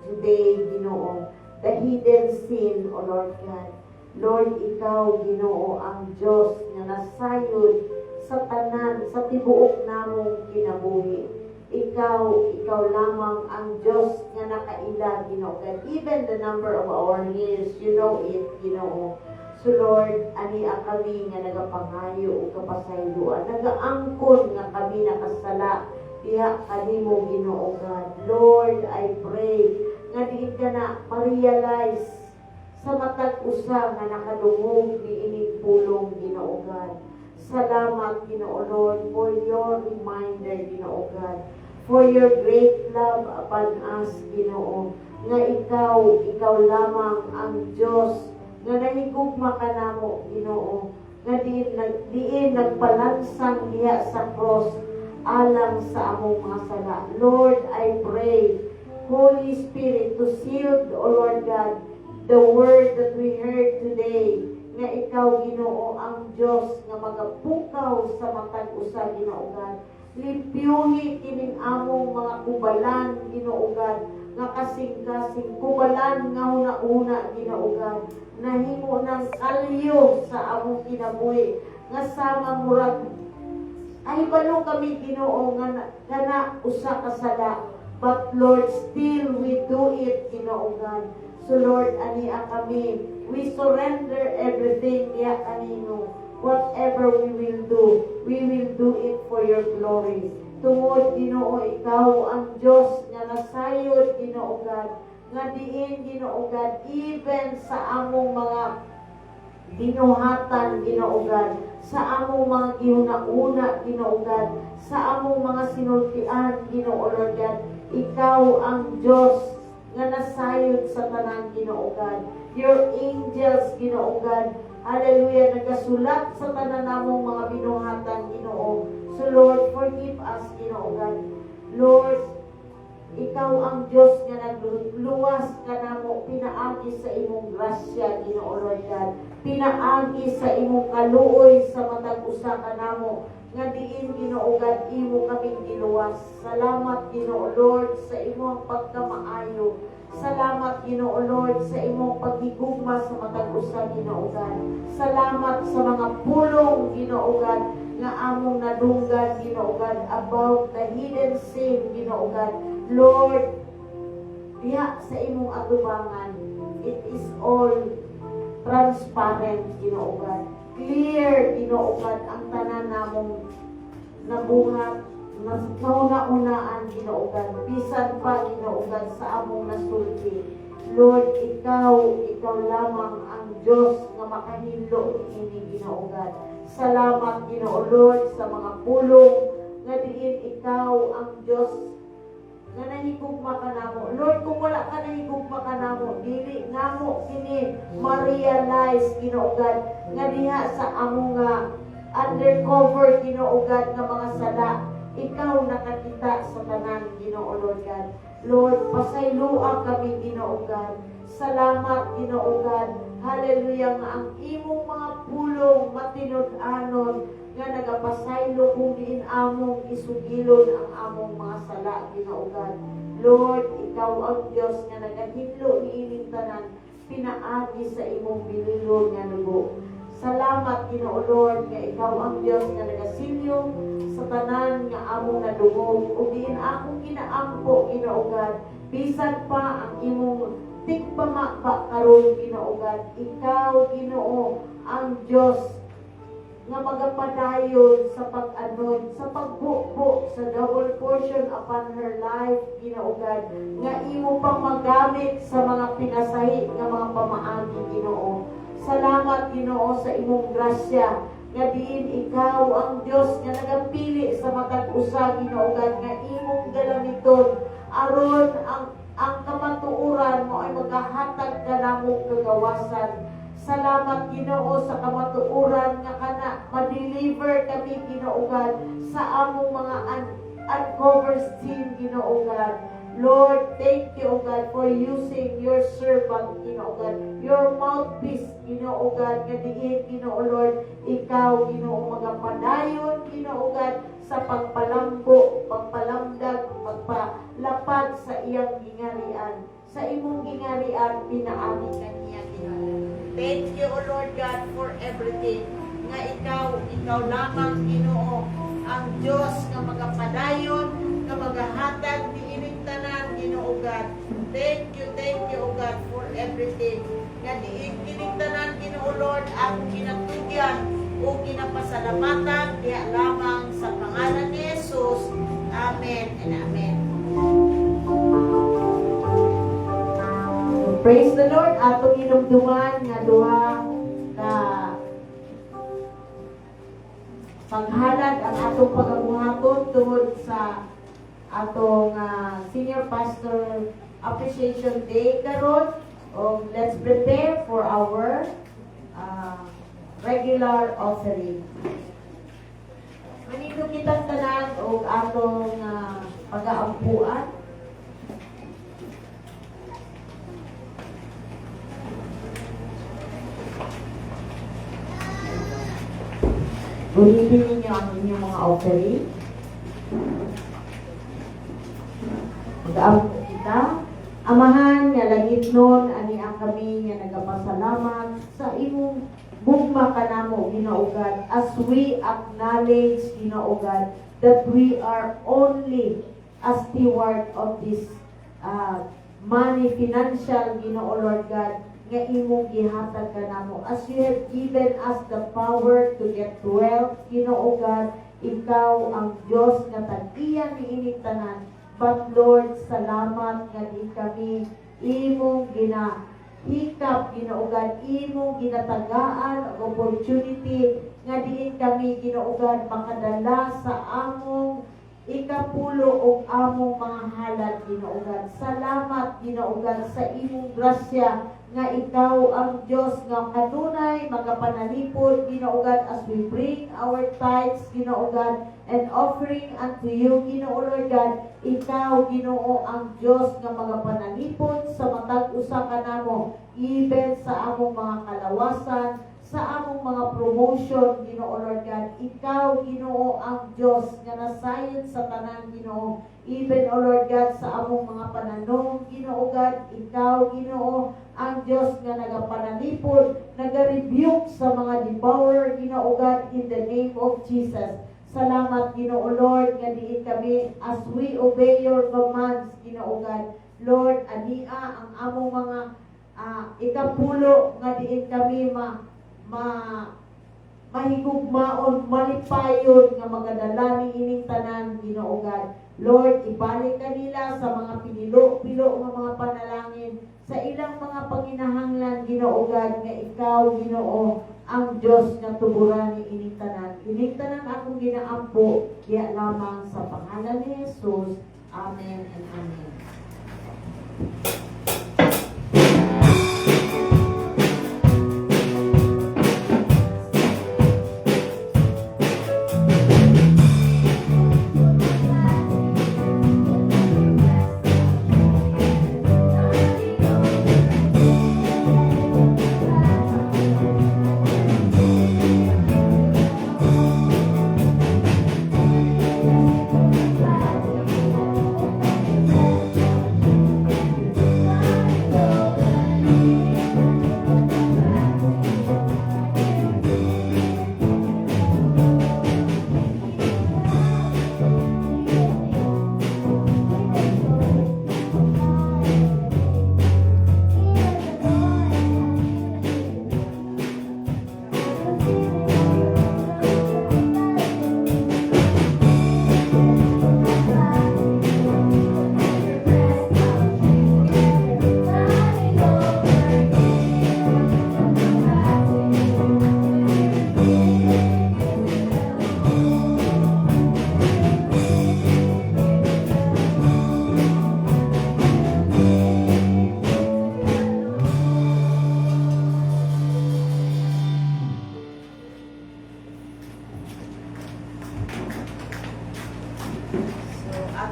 [SPEAKER 1] today, Ginoo, the hidden sin, O Lord God. Lord, ikaw, Ginoo, ang Diyos na nasayod sa tanan, sa tibuok namong kinabuhi. Ikaw lamang ang Diyos nga nakaila, Ginoo. God, even the number of our hairs, you know it, Ginoo. So Lord, ani kami nga nagapangayo o kapasayloan, nagaangkon nga kami nakasala diha kanimo, Ginoo God. Lord, I pray nga diin ka na ma-realize sa matag usa nga nakadungog ni ining pulong, Ginoo God. Salamat, Ginoo Lord, for your reminder, Ginoo God, for your great love upon us, Ginoo, nga ikaw lamang ang Diyos nga nahigugma ka namo, Ginoo, nga diin nagpalansang diha sa cross alang sa among mga sala. Lord, I pray, Holy Spirit, to seal, O Lord God, the word that we heard today, nga ikaw, Ginoo, ang Diyos nga magapukaw sa matag usa, Ginoo God. Limpyuhi kining among mga kubalan, Ginoo God, nga kasing-kasing kubalan nga una-una, Ginoo God, nahimo ng kalyo sa among kinabuhi, nga sama murag ay balo kami, Ginoo, nga na usa ka sala, but Lord, still we do it, Ginoo God. So Lord, ania kami, we surrender everything niya kanino. Whatever we will do it for your glory. Tungod, Ginoo, ikaw ang Diyos nga nasayod, Ginoo God, nga diin, Ginoo God, even sa among mga binuhatan, Ginoo God, sa among mga gihuna-una, Ginoo God, sa among mga sinultian, Ginoo Lord God, ikaw ang Diyos nga nasayod sa tanan, Ginoo God. Your angels, Ginoo God, hallelujah, nagasulat sa tanan namong mga binuhatan, Ginoo. So Lord, forgive us, Ginoo God. Lord, ikaw ang Diyos nga nagluwas ka namo, pinaagi sa imong grasya, Ginoo Lord God. Pinaagi sa imong kaluoy sa matag usa ka namo, nga diin, Ginoo God, imo kaming giluwas. Salamat, Ginoo Lord, sa imong pagkamaayo. Salamat, Ginoo Lord, sa imong paghigugma sa matag usa, Ginoo God. Salamat sa mga pulong, Ginoo God, nga among nadunggan, Ginoo God, about the hidden sin, Ginoo God. Lord, diha sa imong atubangan, it is all transparent, Ginoo God. Clear, Ginoo God, ang tanan namong nabuhat, mas nauna-unaan, Ginoo God. Bisan pa, Ginoo God, sa among nasulti. Lord, ikaw lamang ang Diyos nga makahilo ini, Ginoo God. Salamat, Ginoo Lord, sa mga pulong nga diin ikaw ang Diyos nga nahigugma ka namo. Lord, kung wala ka nahigugma ka namo, dili namo kini ma-realize, Ginoo God, nga diha sa among undercover, Ginoo God, nga mga sala, ikaw nakakita sa tanan, Ginoo Lord God. Lord, pasayloa kami, Ginoo God. Salamat, Ginoo God. Hallelujah, nga ang imong mga pulong matinud-anon nga nagapasaylo kung diin among isugilon ang among mga sala, Ginoo God. Lord, ikaw ang Diyos nga nagahilo ni ining tanan, pinaagi sa imong bililo nga nugo. Salamat, Ginoo Lord, nga ikaw ang Diyos nga nagasilyo sa tanan nga among nadungog, ug diin akong ginaampo, Ginoo God. Bisan pa ang imong tigpamakba karon, Ginoo God. Ikaw, Ginoo, ang Diyos nga magapadayon sa pag-anon, sa pagbukbo, sa double portion upon her life, Ginoo God, nga imo pang magamit sa mga pinasahi nga mga pamaagi, Ginoo. Salamat, Ginoo, sa imong grasya, nga diin ikaw ang Diyos nga nagapili sa matag usa, Ginoo God, nga imong galamiton aron ang kamatuoran mo ay maghahatag ka namong kagawasan. Salamat, Ginoo, sa kamatuoran nga kana ma-deliver kami, Ginoo God, sa among mga uncovered sin, Ginoo God. Lord, thank you, O God, for using your servant, Ginoo God, your mouthpiece, Ginoo God, nga diin, Ginoo Lord, ikaw, Ginoo, magapadayon, Ginoo God, sa pagpalambo, pagpalamdag, pagpalapad sa iyang gingarian. Sa imong gingarian, pinaagi ka niya, Ginoo. Thank you, O Lord God, for everything. Nga ikaw lamang, Ginoo, ang Diyos nga magapadayon, nga maghahatag ni ining tanan, Ginoo God. Thank you, O God, for everything. Nga diin ining tanan, Ginoo Lord, ang ginatugyan o ginapasalamatan, diya lamang sa pangalan ni Jesus. Amen and amen. Praise the Lord. Atong inumduman nga duha ka paghalad ang atong pagabuhaton tungod sa atong Senior Pastor Appreciation Day karon. Let's prepare for our regular offering. Manito kitang tanan og atong pag-aampuan. Gunitin ninyo ang inyong mga offering. Mag-aampo kita. Amahan nga langit nun, ani ang kami nga nagapasalamat sa imong bugma kanamo, Ginoo God, as we acknowledge, Ginoo God, that we are only a steward of this money, financial, Ginoo Lord God, nga imong gihatag kanamo. As you have given us the power to get wealth, Ginoo God, ikaw ang Diyos nga tag-iya ni ining tanan. But Lord, salamat nga di kami imong ginahikap, Ginoo God, imong ginatagaan ang opportunity nga diin kami, Ginoo God, makadala sa among ikapulo o among mga halad, Ginoo God. Salamat, Ginoo God, sa imong grasya nga ikaw ang Diyos nga kanunay magapanalipod, Ginoo God, as we bring our tithes, Ginoo God, and offering unto you, Ginoo Lord God. Ikaw, Ginoo, ang Diyos nga magapanalipod sa matag usa kanamo, even sa among mga kalawasan, sa among mga promotion, Ginoo Lord God. Ikaw, Ginoo, ang Diyos nga nasayon sa tanan, Ginoo. Even, O Lord God, sa among mga pananong, Ginoo God, ikaw, Ginoo, ang Diyos nga nagapanalipod, nagarebuke sa mga devourer, Ginoo God, in the name of Jesus. Salamat, Ginoo Lord, nga diin kami as we obey your commands, Ginoo God. Lord, ania ang among mga ikapulo nga diin kami mahigugmaon, malipayon nga magadala ni ining tanan, Ginoo God. Lord, ibalik kanila sa mga pinilo-pilo nga mga panalangin, sa ilang mga panginahanglan, Ginoo God, nga ikaw, Ginoo, ang Diyos nga tuburan ni ining tanan. Ining tanan akong ginaampo, kaya lamang sa pangalan ni Jesus. Amen and amen.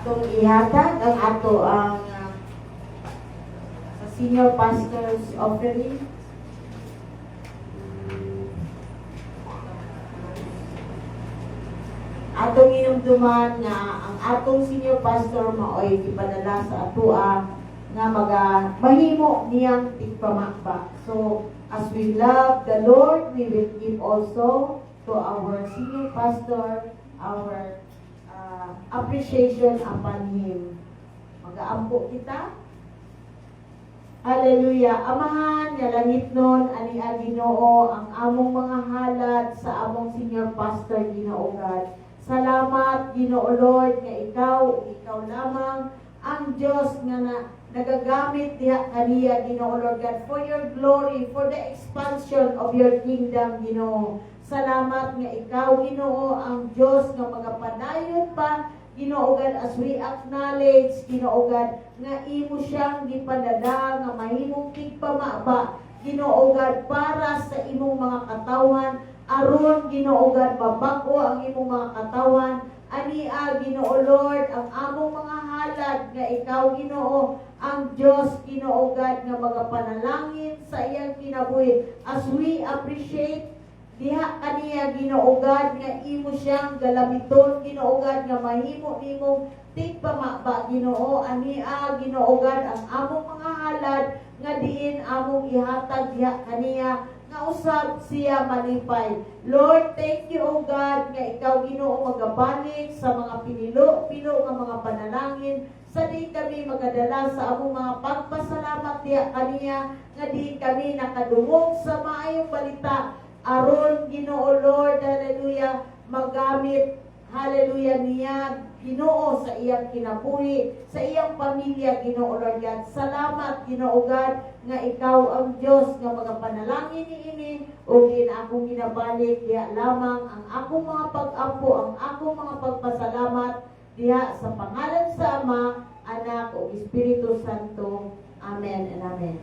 [SPEAKER 1] Atong ihatag ang ato ang sa senior pastor's offering. Atong inumduman nga ang atong senior pastor maoy gipadala sa atoa nga mahimo niyang tigpamakba. So as we love the Lord, we will give also to our senior pastor our appreciation upon him. Mag-aampo kita. Hallelujah. Amahan, nga langit nun, ani Ginoo, ang among mga halad sa among senior pastor, Ginoo God. Salamat, Ginoo Lord, nga ikaw lamang ang Diyos nga nagagamit diha kaniya, Ginoo Lord God, for your glory, for the expansion of your kingdom, Ginoo. Salamat nga ikaw, Ginoo, ang Diyos nga magapadayon pa, Ginoo God, as we acknowledge, Ginoo God, nga imo siyang gipadala nga mahimong tigpamaba, Ginoo God, para sa imong mga katawan, aron, Ginoo God, mabako ang imong mga katawan, ania, Ginoo Lord, ang among mga halad nga ikaw, Ginoo, ang Diyos, Ginoo God, nga magapanalangin sa iyang kinabuhi, as we appreciate diha kaniya, Ginoo God, nga imo siyang galamiton, Ginoo God, nga mahimo nimong tigpamaba, Ginoo, ania, Ginoo God, ang among mga halad nga diin among ihatag diha kaniya, nga usab siya malipay. Lord, thank you, O God, nga ikaw, Ginoo, magabalik sa mga pinilo nga mga panalangin, sa di kami magadala sa among mga pagpasalamat diha kaniya, nga di kami nakadungog sa maayong balita, aron, Ginoo Lord, hallelujah, magamit, hallelujah, niya, Ginoo, sa iyang kinabuhi, sa iyang pamilya, Ginoo Lord God. Salamat, Ginoo God, nga ikaw ang Diyos nga magapanalangin niini, o akong ginabalik, diha lamang ang akong mga pag-ampo, ang akong mga pagpasalamat, diha sa pangalan sa Ama, Anak, o Espiritu Santo. Amen and amen.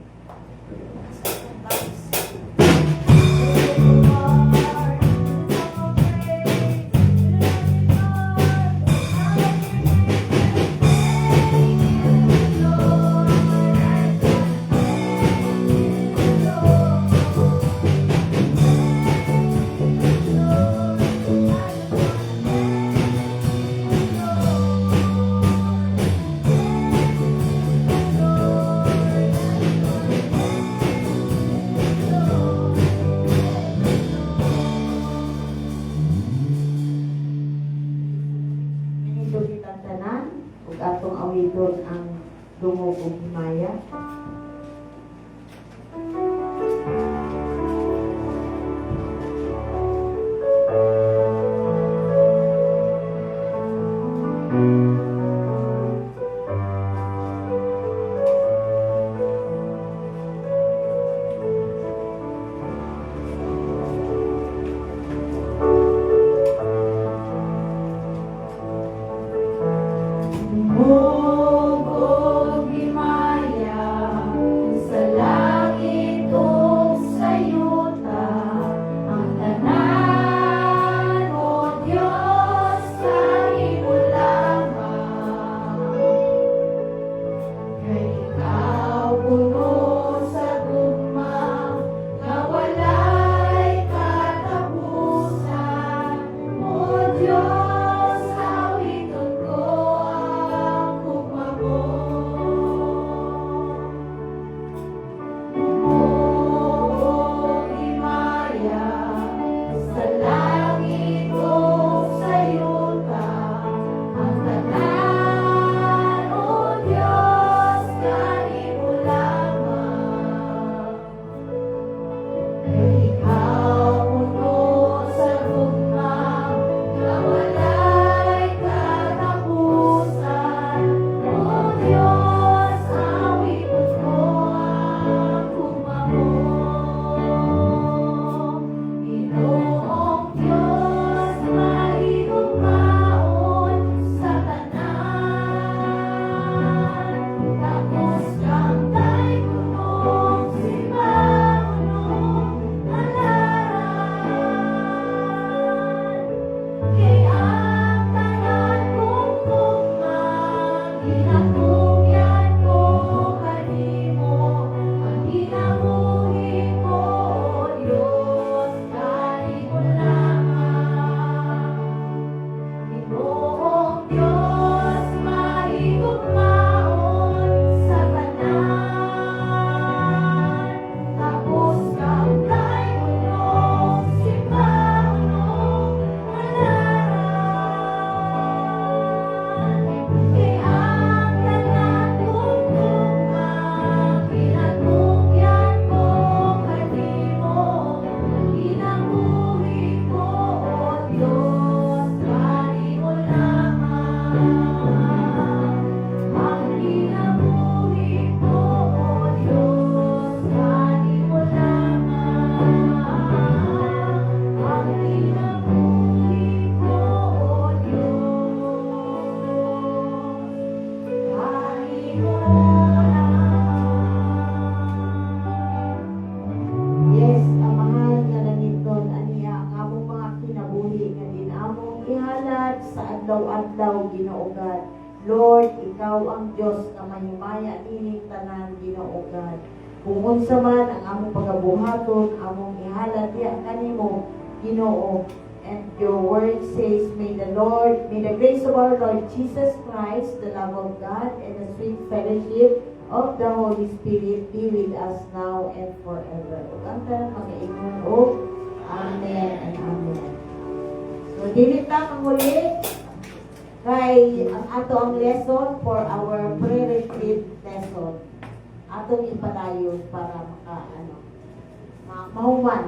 [SPEAKER 1] atong awiton ang dungog ug himaya.
[SPEAKER 3] Dungog himaya sa langit ug sa yuta, ang tanan o Dios sa imo lamang. Kay ikaw puno sa gugma, nga walay katapusan. O Dios, awiton ko ang gugma mo. Dungog himaya sa langit ug sa yuta, ang tanan o Dios nga imo lamang. Kay ikaw puno sa gugma, nga walay katapusan. O Dios, awiton ko ang gugma mo. Ginoong Diyos, mahigugmaon sa tanan. Tapos kang kay kunong simangon alaran. Kay ang tanan kong gugma, ginatugyan ko kanimo. Ang ginabuhi ko, O Diyos, kanimo lamang. Ginoong Diyos, mahigugmaon sa tanan. Tapos kang kay kunong simangon alaran. Kay ang tanan kong gugma, ginatugyan ko kanimo. Ang ginabuhi ko, O Diyos, kanimo lamang. Ang ginabuhi ko, O Diyos, kanimo lamang. Ang ginabuhi ko, O Diyos, kanimo lamang.
[SPEAKER 1] Yes, amahan nga nangiton aniya ang among mga kinabuhi nga dinamong ihalad sa adlaw-adlaw Ginoo God. Lord, ikaw ang Dios nga mahimaya nining tanan Ginoo God. Kung unsa man ang among pagabuhaton, among ihalad diha kanimo Ginoo. And your word says, may the grace of our Lord Jesus Christ, the love of God, and the sweet fellowship of the Holy Spirit be with us now and forever. Ug ang tanan mag-ingon og Amen and Amen. So, dilit lang ang muli kay ang ato ang lesson for our pre-retreat lesson. Atong ipadayon para mahuman